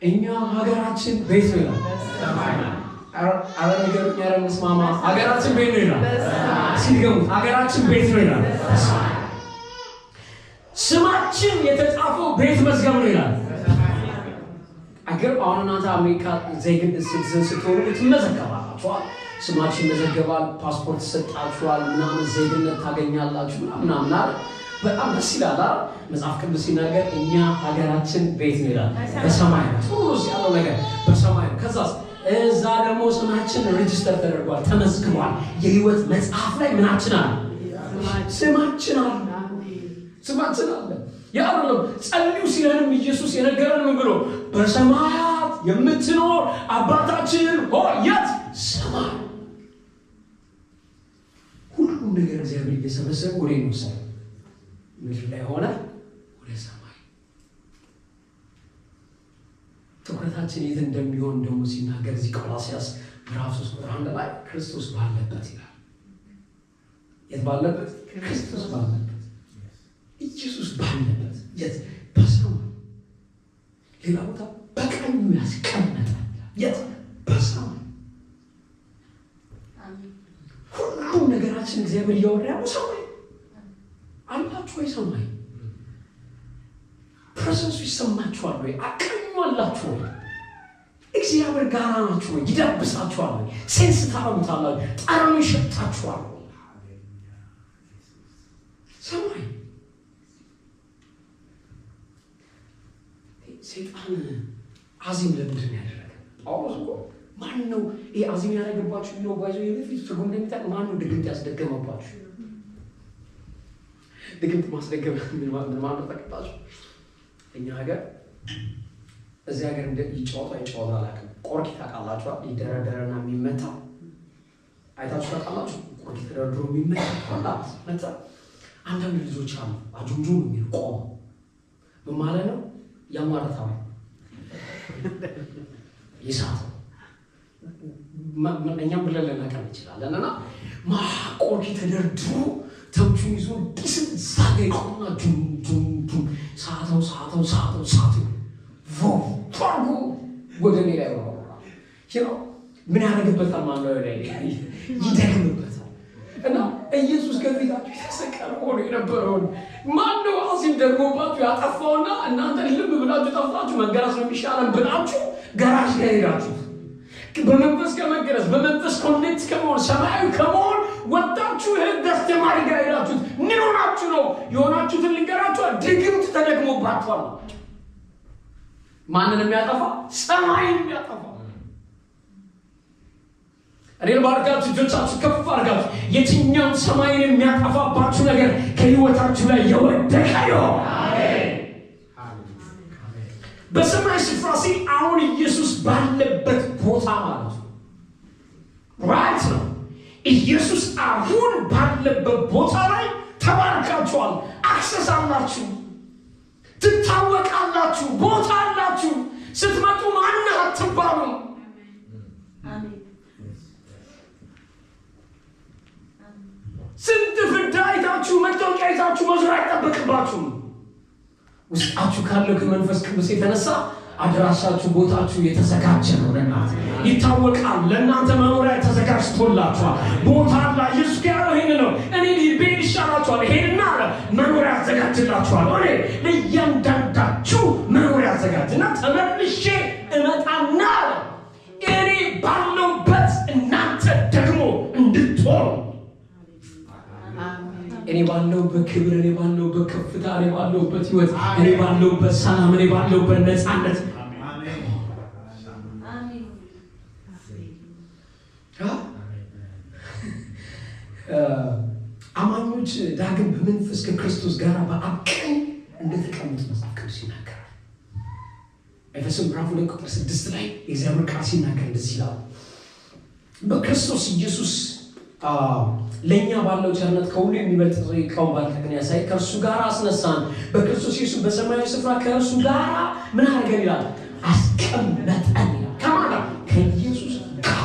እኛ ሀገራችን ቤት ነው ይላል። ሰማይ ነው። አረ ነገር ያረምስ ማማ ሀገራችን ቤት ነው ይላል። ሲገቡ ሀገራችን ቤት ነው ይላል። ስማችን የተጻፈው ቤት መዝገብ ነው ይላል። አገር አሁን እናንተ አሜሪካ ዜግነት ስትሆኑ ትመዘገባላችሁ። ስማችን ይመዘገባል፣ ፓስፖርት ሰጣችኋል፣ ምናምን ዜግነት ታገኛላችሁ ምናምን አይደል? በጣም ደስ ይላል። መጽሐፍ ቅዱስ ሲናገር እኛ ሀገራችን ቤት ነው ይላል። በሰማይ ነው። ጥሩ ያለው ነገር በሰማይ ነው። ከዛስ እዛ ደግሞ ስማችን ሬጂስተር ተደርጓል፣ ተመዝግቧል። የህይወት መጽሐፍ ላይ ምናችን አለ? ስማችን አለ። ስማችን አለ። ያለው ጸልዩ ሲለንም ኢየሱስ የነገረን ምን ብሎ? በሰማያት የምትኖር አባታችን ሆይ የት? ሰማይ። ሁሉም ነገር እግዚአብሔር እየሰበሰበ ወደ ይወሰድ ምድር ላይ ሆነ ወደ ሰማይ። ትኩረታችን የት እንደሚሆን ደግሞ ሲናገር እዚህ ቆላስይስ ምዕራፍ 3:1 ላይ ክርስቶስ ባለበት ይላል። የት ባለበት? ክርስቶስ ባለበት፣ ኢየሱስ ባለበት። የት? በሰማይ። ሌላ ቦታ በቀኙ ያስቀመጠ። የት? በሰማይ። ሁሉም ነገራችን እግዚአብሔር እያወራ ያለው ሰማይ አላችሁ ወይ? ሰማይ ፕሬዘንሱ ይሰማችኋል ወይ? አቀኙ አላችሁ ወይ? እግዚአብሔር ጋር ናችሁ ወይ? ይዳብሳችኋል ወይ? ሴንስ ታረሙታላችሁ? ጠረኑ ይሸታችኋል ወይ? ሰማይ። ሰይጣን አዚም ለምንድን ያደረገ? ጳውሎስ እኮ ማን ነው ይሄ አዚም ያደረገባችሁ የሚለው ባይዘው የበፊት ትርጉም እንደሚታወቅ ማን ነው ድግምት ያስደገመባችሁ? ድግምት ማስደገም ምን ማለት ተቀጣችሁ? እኛ ሀገር እዚህ ሀገር እንደ ይጫወታ አላውቅም። ቆርኪ ታውቃላችሁ? ይደረደረና የሚመታ አይታችሁ ታውቃላችሁ? ቆርኪ ተደርድሮ የሚመታ መጣ። አንዳንድ ልጆች አሉ አጁንጁ የሚል ቆም ምን ማለት ነው? ያማረታው ይሳት እኛም ብለን ልናቀር እንችላለን። እና ቆርኪ ተደርድሮ ተምቹ ይዞ ዲስን ዛጋ ይቆምና ጁም ሳተው ፏርጎ ወደ እኔ ላይ ነው ምን ያደርግበታል? ማነው ላይ ይደግምበታል። እና ኢየሱስ ከፊታችሁ የተሰቀለ ሆኖ የነበረውን ማነው አዚም ደግሞባችሁ ያጠፋውና እናንተ ልብ ብላችሁ ጠፍታችሁ መገረዝ ነው የሚሻለን ብላችሁ ገራሽ ጋር ሄዳችሁ በመንፈስ ከመገረዝ በመንፈስ ኮኔክት ከመሆን ሰማያዊ ከመሆን ወጣችሁ ህግ አስተማሪ ጋር ሄዳችሁት ምን ሆናችሁ ነው? የሆናችሁትን ልንገራችሁ፣ ድግምት ተደግሞባችኋል። ማንን የሚያጠፋ? ሰማይን የሚያጠፋ። እኔ ባርካችሁ እጆቻችሁ ከፍ አድርጋችሁ የትኛውም ሰማይን የሚያጠፋባችሁ ነገር ከህይወታችሁ ላይ የወደቀ ነው። በሰማይ ስፍራ ሲል አሁን ኢየሱስ ባለበት ቦታ ማለት ነው። ራይት ነው። ኢየሱስ አሁን ባለበት ቦታ ላይ ተባርካችኋል። አክሰስ አላችሁ፣ ትታወቃላችሁ፣ ቦታ አላችሁ። ስትመጡ ማነህ አትባሉ። ስንት ፍዳ አይታችሁ መታወቂያ አይታችሁ መዞር አይጠበቅባችሁም። ውስጣችሁ ካለው ከመንፈስ ቅዱስ የተነሳ አድራሻችሁ ቦታችሁ የተዘጋጀ ነው። ለእናንተ ይታወቃል። ለእናንተ መኖሪያ ተዘጋጅቶላችኋል። ቦታ አለ። ኢየሱስ ያለው ይሄን ነው። እኔ ቤት ይሻላችኋል፣ ሄድና መኖሪያ አዘጋጅላችኋል። እኔ ለእያንዳንዳችሁ መኖሪያ አዘጋጅና ተመልሼ እመጣና እኔ ባለሁበት እናንተ ደግሞ እንድትሆኑ እኔ ባለሁበት ክብር፣ እኔ ባለሁበት ከፍታ፣ እኔ ባለሁበት ህይወት፣ እኔ ባለሁበት ሰላም፣ እኔ ባለሁበት ነፃነት አማኞች ዳግም በመንፈስ ከክርስቶስ ጋር በአብ ቀኝ እንደተቀመጡ መጽሐፍ ቅዱስ ይናገራል። ኤፌሶን ምዕራፍ 2 ቁጥር 6 ላይ የእግዚአብሔር ቃል ሲናገር እንደዚህ ይላል፣ በክርስቶስ ኢየሱስ ለእኛ ባለው ቸርነት ከሁሉ የሚበልጥ ጸጋውን ባለጠግን ያሳይ ከእርሱ ጋር አስነሳን። በክርስቶስ ኢየሱስ በሰማያዊ ስፍራ ከእርሱ ጋር ምን አድርገን ይላል? አስቀመጠን ይላል። ከማን ጋር? ከኢየሱስ ጋር።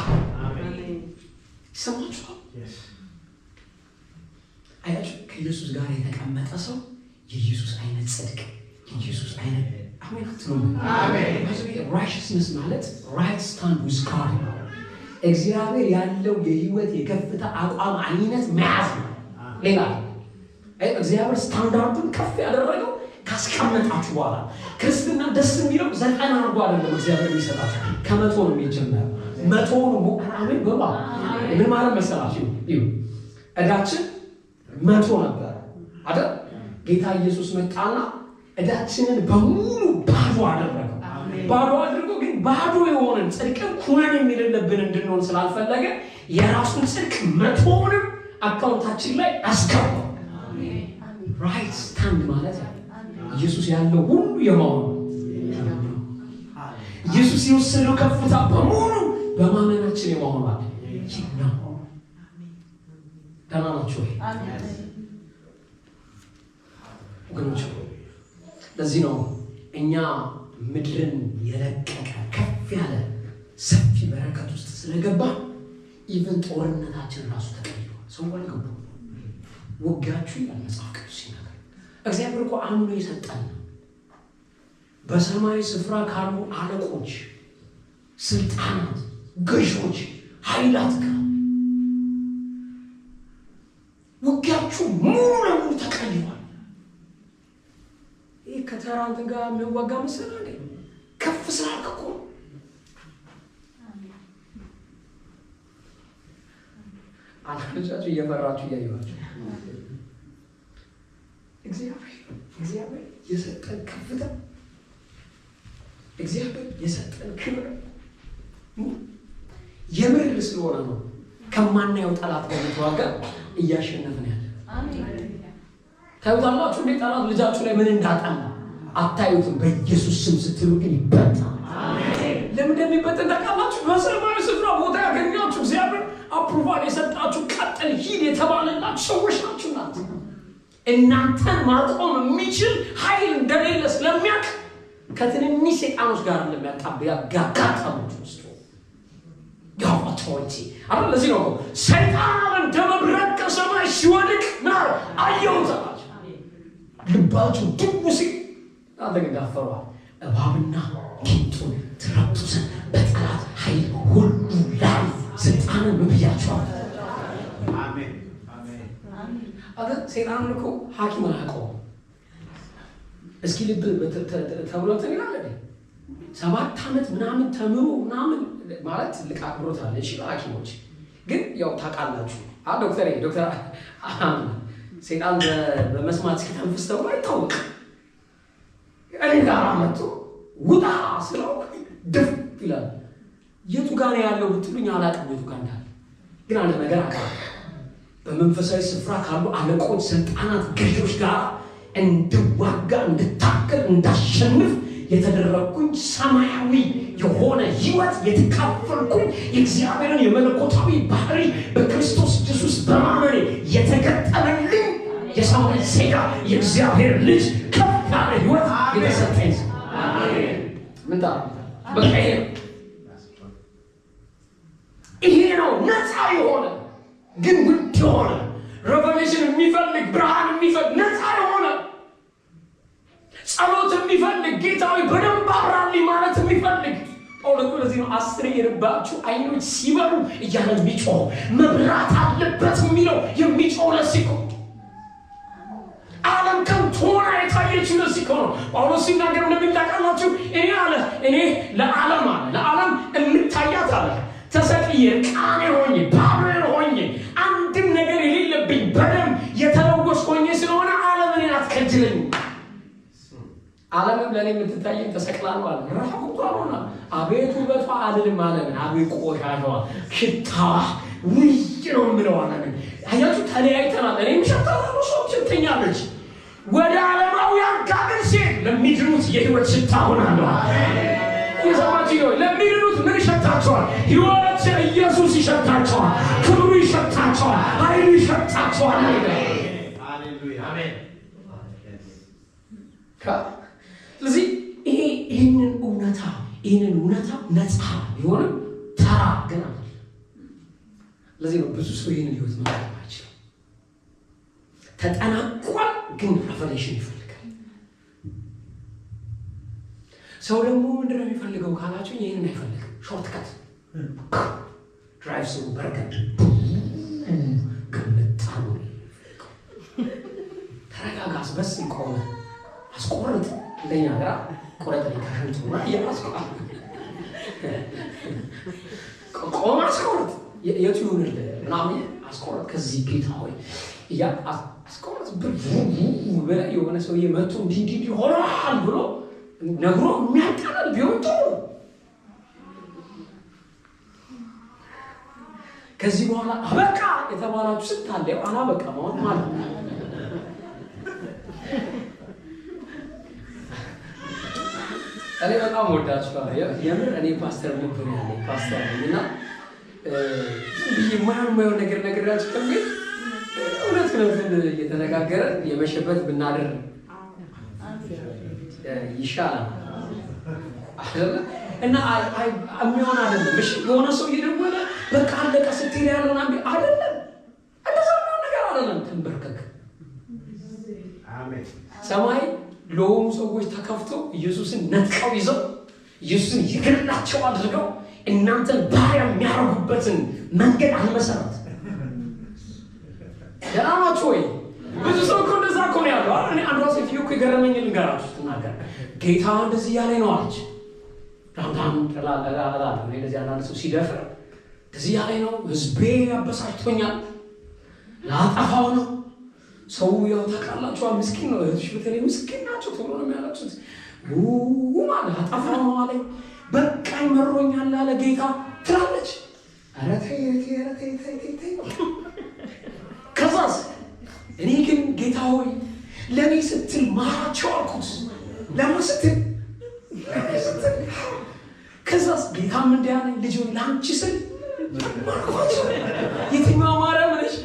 ይሰማችኋል? አያችሁ፣ ከኢየሱስ ጋር የተቀመጠ ሰው የኢየሱስ አይነት ጽድቅ፣ የኢየሱስ አይነት አሜን አትሉም? አሜን። ራይቸስነስ ማለት ራይት ስታንድ ዊዝ ጋድ ነው። እግዚአብሔር ያለው የህይወት የከፍታ አቋም አይነት መያዝ ነው። ሌላ እግዚአብሔር ስታንዳርዱን ከፍ ያደረገው ካስቀመጣችሁ በኋላ ክርስትና ደስ የሚለው 90 አድርጎ አይደለም እግዚአብሔር የሚሰጣችሁ፣ ከ100 ነው የሚጀምረው። 100 ነው አሜን በባ ምን ማለት መሰላችሁ? እዳችን 100 ነበር አይደል? ጌታ ኢየሱስ መጣና እዳችንን በሙሉ ባዶ አደረገው። ባዶ አድርጎ ግን ባዶ የሆነን ጽድቅ ኩነን የሚልልብን እንድንሆን ስላልፈለገ የራሱን ጽድቅ 100ንም አካውንታችን ላይ አስገባው። ራይት ስታንድ ማለት ኢየሱስ ያለው ሁሉ የማሆኑ ኢየሱስ የወሰደው ከፍታ በሙሉ በማመናችን የማሆኑ አለ ነው። ተናናችሁ ወገኖች፣ ለዚህ ነው እኛ ምድርን የለቀቀ ከፍ ያለ ሰፊ በረከት ውስጥ ስለገባ ኢቨን ጦርነታችን ራሱ ተቀይሯል። ሰው አልገቡ ውጊያችሁ ይላል መጽሐፍ ቅዱስ ሲናገር። እግዚአብሔር እኮ አምኖ የሰጠን ነው። በሰማይ ስፍራ ካሉ አለቆች፣ ስልጣናት፣ ገዢዎች፣ ኃይላት ጋር ውጊያችሁ ሙሉ ለሙሉ ተቀይሯል። ይህ ከተራንት ጋር የሚዋጋ ምስል አለ። ከፍ ስላልክ እኮ አንዳንዶቻችሁ እየፈራችሁ እያየኋችሁ እግዚአብሔር የሰጠን ከፍታ፣ እግዚአብሔር የሰጠን ክብር የምር ስለሆነ ነው ከማናየው ጠላት ጋር ተዋጋ እያሸነፈን ያለ። ታዩታላችሁ እንዴ ጠላት ልጃችሁ ላይ ምን እንዳጣላ አታዩትም። በኢየሱስ ስም ስትሉ ግን ይበጣል። ለምን እንደሚበጠን ታውቃላችሁ? በሰማያዊ ስፍራ ቦታ ያገኛችሁ እግዚአብሔር አፕሩቫል የሰጣችሁ ቀጥል ሂድ የተባለላችሁ ሰዎች ናችሁ። እናንተን ማቆም የሚችል ኃይል እንደሌለ ስለሚያውቅ ከትንንሽ ሰይጣኖች ጋር ያጋጣሙት ውስጥ ያው አውቶሪቲ አሁን ለዚህ ነው ሰይጣን እንደመብረቅ ከሰማይ ሲወድቅ ነው አየሁት አላችሁ። ልባችሁ ድውስ አደረጋፈሯ እባብና ጊንጡን ትረግጡ ዘንድ በጠላት ኃይል ሁሉ ላይ ስልጣንን ብያችኋል። አሜን አሜን። ሰይጣን እኮ ሐኪም አያውቀውም። እስኪ ልብ ተብሎ ይላል 7 ዓመት ምናምን ተምሮ ምናምን ማለት ትልቅ አክብሮት አለ። እሺ ሐኪሞች ግን ያው ታውቃላችሁ ዶክተር ሰይጣን በመስማት ሲተንፍስ ተብሎ አይታወቅም። እኔ ጋር መጥቶ ውጣ ስለው ድፍ ይላል። የቱ ጋር ያለው ብትሉኝ አላውቅም የቱ ጋር እንዳለ። ግን አንድ ነገር አውቃለሁ። በመንፈሳዊ ስፍራ ካሉ አለቆች፣ ስልጣናት፣ ገዢዎች ጋር እንድዋጋ፣ እንድታገል፣ እንዳሸንፍ የተደረግኩኝ ሰማያዊ የሆነ ህይወት የተካፈልኩኝ የእግዚአብሔርን የመለኮታዊ ባህሪ በክርስቶስ ኢየሱስ በማመኔ የተገጠመልኝ የሰማይ ዜጋ የእግዚአብሔር ልጅ ከፍ ያለ ህይወት የተሰጠኝ ምን በቃ ይሄ ነው ነፃ የሆነ ግን ውድ የሆነ ሬቨሌሽን የሚፈልግ ብርሃን የሚፈልግ ነፃ የሆነ ጸሎት የሚፈልግ ጌታዊ በደንብ አብራልኝ ማለት የሚፈልግ ጳውሎስ ለዚህ ነው 10 የልባችሁ አይኖች ሲበሩ እያለ የሚጮህ መብራት አለበት የሚለው የሚጮህ ለሲኮ ዓለም ከንቱ ሆና የታየችው ለሲኮ ነው። ጳውሎስ ሲናገር እንደሚታውቃላችሁ እኔ ለዓለም የምታያት አለ ተሰቅዬ ቃኔ ሆኜ ባብሬ ሆኜ አንድም ነገር የሌለብኝ በደም የተለወስኩ ሆኜ ስለሆነ ዓለም እኔን አትከጅለኝ። ዓለምም ለእኔ የምትታየኝ ተሰቅላ ነው አለ። ራቁቷን ሆና አቤት ውበቷ አልልም ዓለምን አቤት ቆሻሻዋ ሽታዋ ውይ ነው የምለው ዓለምን። አያችሁ ተለያይተናል። እኔም ሸታለሁ ሰውም ሽተኛለች። ወደ ዓለማውያን ጋር ሴት ለሚድኑት የህይወት ሽታ ሆናለሁ። የሰማችሁ ነው። ለሚድኑት ምን ይሸታቸዋል? ህይወት ኢየሱስ ይሸታቸዋል። ክብሩ ይሸታቸዋል። ኃይሉ ይሸታቸዋል። ሃሌሉያ አሜን። ስለዚህ ይህንን እውነታ ነፃ ቢሆንም ተራ ገና ለዚህ ነው ብዙ ሰው ይህንን ህይወት መኖር አይችልም። ተጠናቋል ግን ሬቨሌሽን ይፈልጋል። ሰው ደግሞ ምንድን ነው የሚፈልገው ካላችሁ ይህንን አይፈልግም። ሾርትከት ድራይቭ ስሩ በርከት ገመጣሉ ተረጋጋ አስበስል ቆመ አስቆርጥ እንደኛ ጋር ቆረጠኝ ካሽንቱ ያስቆጣ ቆማ አስቆርጥ የቱ ይሁንልህ ምናምን አስቆርጥ ከዚህ ጌታ ሆይ ያ አስቆርጥ ብሎ የሆነ ሰውዬ መጥቶ እንዲህ ይሆናል ብሎ ነግሮ የሚያቃልል ቢሆን ጥሩ። ከዚህ በኋላ አበቃ የተባላችሁ ስታለው አላበቃ ማለት ነው። እኔ በጣም ወዳችኋለሁ። የምር እኔ ፓስተር ነበር ያለኝ ፓስተር እና የማይሆን ነገር ነግራችሁ ከሚል እውነት እየተነጋገረ የመሸበት ብናደር ይሻላል አይደል? እና የሚሆን አይደለም። እሺ የሆነ ሰው ይደውል በቃ አለቀ ስትል ያለውና አይደለም እንደዛ ነው ነገር አይደለም። ተንበርከክ አሜን። ሰማይ ለሆኑ ሰዎች ተከፍቶ ኢየሱስን ነጥቀው ይዘው ኢየሱስን ይገላቸው አድርገው እናንተን ባሪያ የሚያደርጉበትን መንገድ አልመሰረት ደራማቹ ወይ ብዙ ሰው እኮ እንደዛ እኮ ነው ያለው። እኔ አንዷ ሴትዮ እኮ የገረመኝ ልንገራችሁ ስትናገር ጌታ እንደዚህ ያለኝ ነው አለች። ዳምዳም ተላላላ ነው እንደዚህ አንዳንድ ሰው ሲደፍር እንደዚህ ያለኝ ነው ህዝቤ ያበሳጭቶኛል ላጠፋው ነው። ሰው ያው ታውቃላችሁ ምስኪን ነው። እሺ በተለይ ምስኪን ናቸው ተብሎ ነው የሚያለቅሱት። ማለት አጠፋው ነው አለኝ በቃኝ መሮኛል አለ ጌታ ትላለች። ኧረ ተይ ከዛስ እኔ ግን ጌታ ሆይ ለኔ ስትል ማራቸው አልኩት። ለምን ስትል ከዛስ ጌታም እንዲያለኝ ልጅ ሆይ ለአንቺ ስል ማርኳቸው። የትኛው ማርያም ነሽ?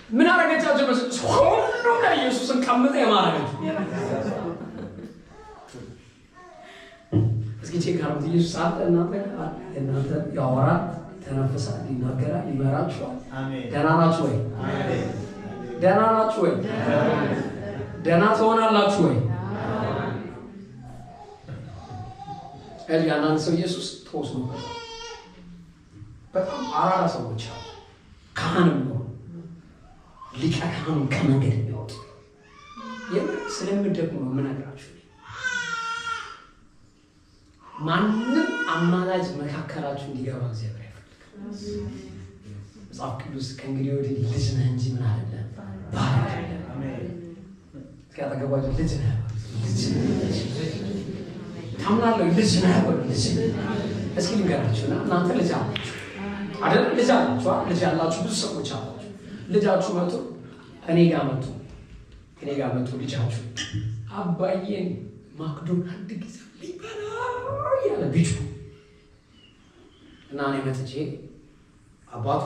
ምን አረገቻቸው መሰለሽ? ሁሉም ላይ ኢየሱስን ቀምጠ የማረገችው። እስኪ ቼክ አርጉት። ኢየሱስ አለ እናንተ ያወራል፣ ተነፍሳል፣ ይናገራል፣ ይመራችኋል። ደህና ናችሁ ወይ? ደህና ናችሁ ወይ? ደህና ትሆናላችሁ ወይ? አንዳንድ ሰው ኢየሱስ ተወስኖ በጣም አራዳ ሰዎች አሉ። ካህንም ነው ሊቀ ካህኑ ከመንገድ የሚወጡ የምር ስለምደግሞ ነው የምነግራችሁ። ማንም አማላጅ መካከላችሁ እንዲገባ እግዚአብሔር አይፈልግም። መጽሐፍ ቅዱስ ከእንግዲህ ወዲህ ልጅ ነህ እንጂ ምን አይደለም ባሪያ አይደለም። እስኪያጠገባችሁ ልጅ ነህ ታምናለህ? ልጅ ነህ ልጅ እስኪ ልንገራችሁና እናንተ ልጅ አላችሁ አይደል? ልጅ አላችሁ። ልጅ ያላችሁ ብዙ ሰዎች አላችሁ። ልጃችሁ መጥቶ እኔ ጋር መጥቶ ልጃችሁ አባዬን ማክዶን አንድ ጊዜ ሊበላ ያለ ቢጩ እና እኔ መጥቼ አባቱ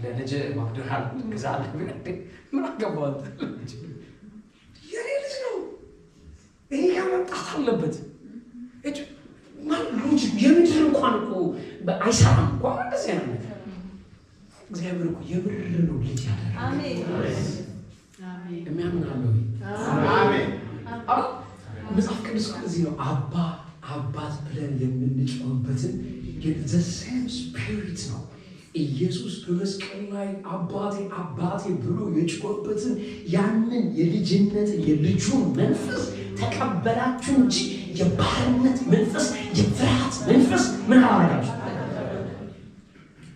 ለልጅ ማክዶናልድ ግዛልህ ምን አገባው? የኔ ልጅ ነው እኔ ጋር መምጣት አለበት። የምድር እንኳን እኮ አይሰራም እኮ እንደዚህ አይነት ነገር። እግዚአብሔር እኮ የብር ነው ልጅ ያደረገው። የሚያምን አለ ወይ? መጽሐፍ ቅዱስ እዚህ ነው አባት ብለን የምንጮህበትን the same spirit ነው። ኢየሱስ በመስቀል ላይ አባቴ ብሎ የጮህበትን ያንን የልጅነት የልጁን መንፈስ ተቀበላችሁ እንጂ የባርነት መንፈስ የፍርሃት መንፈስ ምን አላረጋችሁ?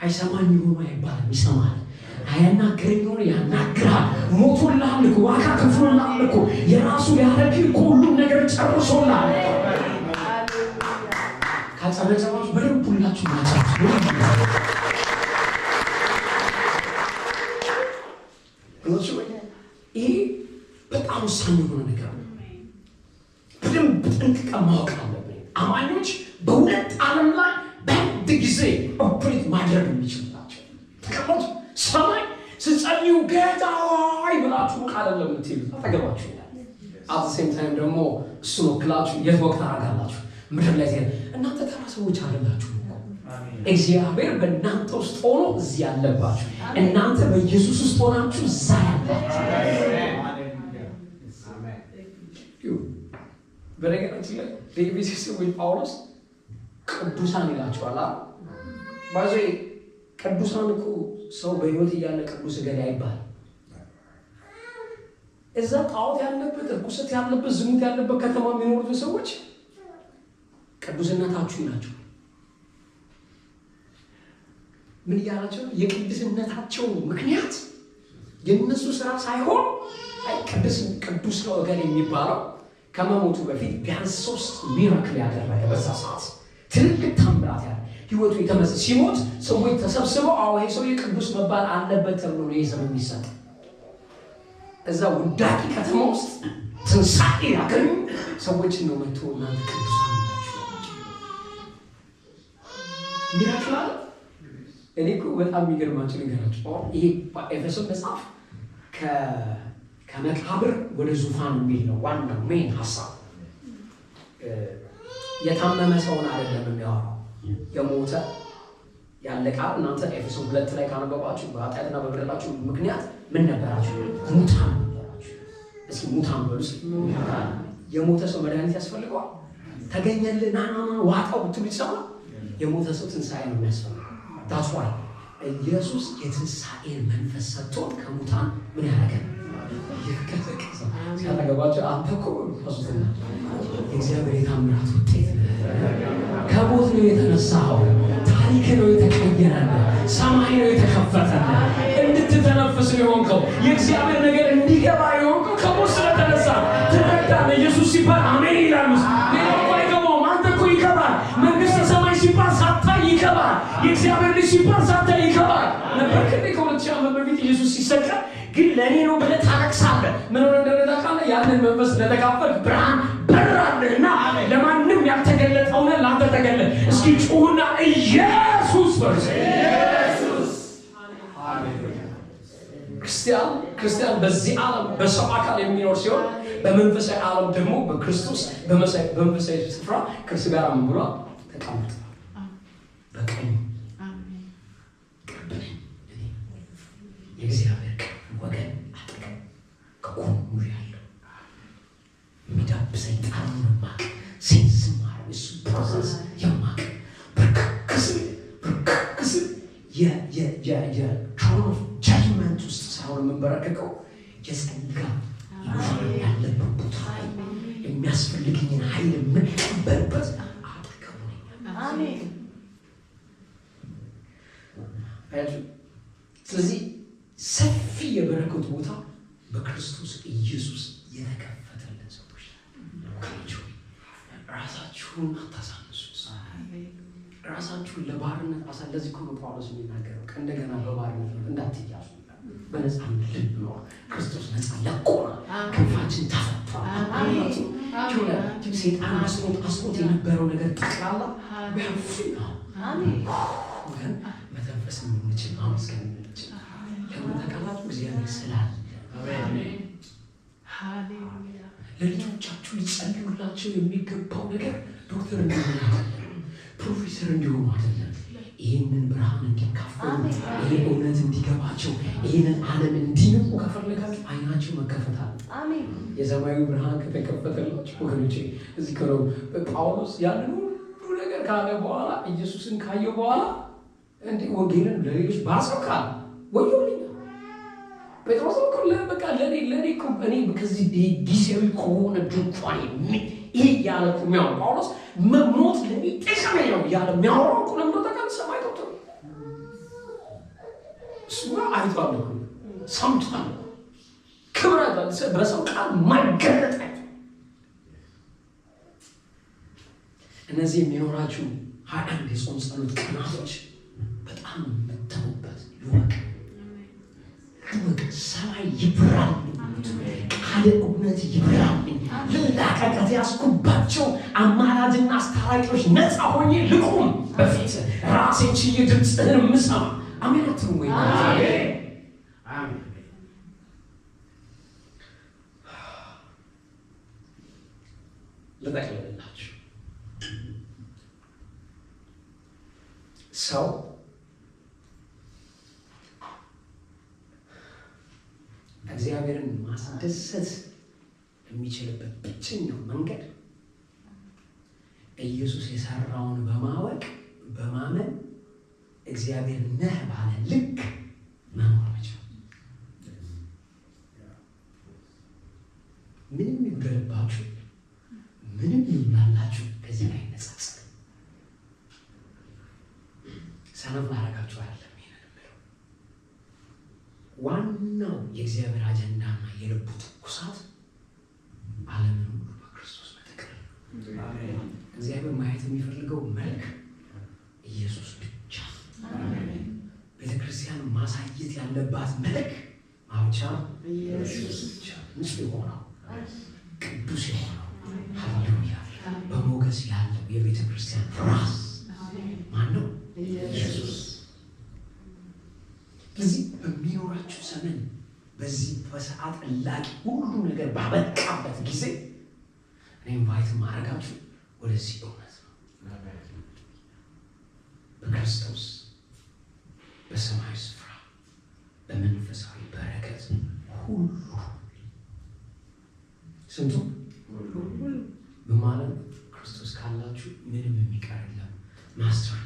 አይሰማኝ ሆኖ አይባልም፣ ይሰማል። አያናግረኝ ሆኖ ያናግራል። ሞቶልሃል እኮ ዋጋ ከፍሎልሃል እኮ የራሱ ያደረግህ እኮ ሁሉም ነገር ጨርሶልሃል። ካጸበጸባችሁ በደንብ ሁላችሁ ናቻችሁ። ይሄ በጣም ወሳኝ የሆነ ነገር ነው። በደንብ ጠንቅቀን ማወቅ አለብን። አማኞች በሁለት ዓለም ላይ በአንድ ጊዜ ኦፕሬት ማድረግ የሚችሉ ናቸው። ተቀመጡ። ሰማይ ስትጸልዩ ጌታ ሆይ ብላችሁ ቃል ለምትሉ አጠገባችሁ ይላል። አት ሴም ታይም ደግሞ እሱን ወክላችሁ የት ወቅት አደርጋላችሁ ምድር ላይ ሲል እናንተ ተራ ሰዎች አይደላችሁ። እግዚአብሔር በእናንተ ውስጥ ሆኖ እዚህ ያለባችሁ፣ እናንተ በኢየሱስ ውስጥ ሆናችሁ እዛ ያላችሁ። በነገራችን ላይ ለኤፌሶን ሰዎች ጳውሎስ ቅዱሳን ይላቸዋል። ባዜ ቅዱሳን እኮ ሰው በሕይወት እያለ ቅዱስ ገሌ አይባልም። እዛ ጣዖት ያለበት ርኩሰት ያለበት ዝሙት ያለበት ከተማ የሚኖሩት ሰዎች ቅዱስነታችሁ ናቸው። ምን እያላቸው ነው? የቅዱስነታቸው ምክንያት የነሱ ስራ ሳይሆን ቅዱስ ነው እገሌ የሚባለው ከመሞቱ በፊት ቢያንስ 3 ሚራክል ያደረገ በዛ ሰዓት ትልቅ ታምራት ያለ ህይወቱ የተመሰ ሲሞት ሰዎች ተሰብስበው ይሄ ሰው ቅዱስ መባል አለበት ተብሎ ነው ይዘም የሚሰጥ። እዛ ውዳቂ ከተማ ውስጥ ትንሳኤ ያገኙ ሰዎችን ነው መጥቶ እናንተ ቅዱሳን ናችሁ ሚራክል አለ። እኔ እኮ በጣም የሚገርማችሁ ነገራችሁ ይሄ ኤፌሶን መጽሐፍ ከመቃብር ወደ ዙፋን የሚል ነው ዋናው ሜን ሀሳብ። የታመመ ሰውን አይደለም የሚያወራው፣ የሞተ ያለቃል። እናንተ ኤፌሶን 2 ላይ ካነበባችሁ በኃጢአትና በበደላችሁ ምክንያት ምን ነበራችሁ? ሙታን ነበራችሁ። እስኪ ሙታን በሉ። የሞተ ሰው መድኃኒት ያስፈልገዋል? ተገኘልህ ና ዋጣው ብትሉ ይሰማል። የሞተ ሰው ትንሣኤ ነው የሚያስፈልገው። that's why ኢየሱስ የትንሣኤን መንፈስ ሰጥቶን ከሙታን ምን ያደረገን ይከተከሰ ሲያጠገባቸው አንተ እኮ ፈሱትና እግዚአብሔር የታምራት ውጤት ከሞት ነው የተነሳው። ታሪክ ነው የተቀየረለ፣ ሰማይ ነው የተከፈተለ፣ እንድትተነፍስ ነው የሆንከው። የእግዚአብሔር ነገር እንዲገባ የሆንከው ከሞት ስለተነሳ ትረዳለህ። ኢየሱስ ሲባል አሜን ይላሉ። ሌላው እኮ አይገባውም። አንተ እኮ ይገባል። የእግዚአብሔር ልጅ ሲባል ሳታይ ይገባል ነበር። ከ2000 ዓመት በፊት ኢየሱስ ሲሰቀል ግን ለእኔ ነው ብለህ ታለቅሳለህ። ምን ሆነ እንደሆነ ታውቃለህ? ያንን መንፈስ ለተካፈል ብርሃን በራልህና ለማንም ያልተገለጠው ነው ለአንተ ተገለጠ። እስኪ ጩሁና ኢየሱስ በርስ ኢየሱስ። ክርስቲያን በዚህ ዓለም በሰው አካል የሚኖር ሲሆን በመንፈሳዊ ዓለም ደግሞ በክርስቶስ በመንፈሳዊ ስፍራ ከእርሱ ጋር ምን ብሏል? ተቀምጧል። በቀኝ ቅርብ ነኝ እኔ የእግዚአብሔር ቅርብ ወገን አጠገብ ከጎኑ ያለው የሚዳብሰኝ ጣዕሙን የማውቅ ሴንስ ማር እሱ ፕሮሰስ የማውቅ ብርክክስ የትሮን ኦፍ ጃጅመንት ውስጥ ሳይሆን የምንበረከከው የጸጋ ያለበት ቦታ ላይ የሚያስፈልግኝን ኃይል የምንቀበልበት አጠገቡ ነኝ። ስለዚህ ሰፊ የበረከቱ ቦታ በክርስቶስ ኢየሱስ የተከፈተልን ሰዎች ናቸው። ራሳችሁን አታሳንሱ። ራሳችሁን ለባርነት ለዚህ እኮ ነው ጳውሎስ የሚናገረው እንደገና በባርነት እንዳትያዙ በነፃነት ልብ ነው። ክርስቶስ ነፃ ለቆናል። ክንፋችን ተፈቷል። ሴጣን አስቆት የነበረው ነገር ጠቅላላ ግን መተንፈስ የምንችል ማመስገን የምንችል ለምን ተቃላችሁ? እግዚአብሔር ስላለ። ለልጆቻችሁ ሊጸልዩላቸው የሚገባው ነገር ዶክተር እንዲሆኑ አይደለም፣ ፕሮፌሰር እንዲሆኑ አይደለም። ይህንን ብርሃን እንዲካፈሉ፣ ይህን እውነት እንዲገባቸው፣ ይህንን ዓለም እንዲንቁ ከፈለጋችሁ አይናቸው መከፈት አለ። የሰማያዊ ብርሃን ከተከፈተላችሁ ወገኖቼ እዚህ ከነው ጳውሎስ ያንን ሁሉ ነገር ካለ በኋላ ኢየሱስን ካየው በኋላ እንዴ ወንጌልን ለሌሎች ባሰብካል ወዮልኝ። ጴጥሮስ እኮ በቃ ለኔ እኮ እኔ ከዚህ ጊዜያዊ ከሆነ ድንኳን ይሄ ያለ እኮ የሚያወራው ጳውሎስ መሞት ለኔ ጥቅም ነው ያለ የሚያወራው እኮ ለምን ተቀል ሰማይ ተውቶ እሱማ አይቷል እኮ ሰምቷል። ክብር በሰው ቃል ማይገለጥ እነዚህ የሚኖራችሁ 21 የጾም ጸሎት ቀናቶች በጣም የምትተሙበት ይወቅ። ሰማይ ይብራል፣ ቃል እውነት ይብራል። ልላቀቀት ያስኩባቸው አማራጅና አስታራቂዎች ነፃ ሆኜ ልቁም በፊት ራሴን ችዬ ድምፅህን የምሰማ አሜን አትሉ ወይ? ልጠቅልላችሁ። ሰው እግዚአብሔርን ማስደሰት የሚችልበት ብቸኛው መንገድ ኢየሱስ የሰራውን በማወቅ በማመን እግዚአብሔር ነህ ባለ ልክ መኖር መቻል። ምንም ይገለባችሁ ምንም ይምላላችሁ ከዚህ ላይ ነጻጽ ሰነፍ ላደርጋችሁ አይደለም። ይሄንን የምለው ዋናው የእግዚአብሔር አጀንዳና የልቡ ትኩሳት ዓለምን ሁሉ በክርስቶስ መጠቅለል። እግዚአብሔር ማየት የሚፈልገው መልክ ኢየሱስ ብቻ። ቤተክርስቲያን ማሳየት ያለባት መልክ ማውቻ ኢየሱስ ብቻ። ንጹህ የሆነው ቅዱስ የሆነው ሃሌሉያ በሞገስ ያለው የቤተ ክርስቲያን ራስ ማን ነው? ኢየሱስ። ስለዚህ በሚኖራችሁ ዘመን በዚህ በሰዓት እላቂ ሁሉ ነገር ባበቃበት ጊዜ እኔ ኢንቫይት ማድረጋችሁ ወደዚህ እውነት ነው። በክርስቶስ በሰማያዊ ስፍራ በመንፈሳዊ በረከት ሁሉ ስንቱ በማለት ክርስቶስ ካላችሁ ምንም የሚቀር የለም። ማስተር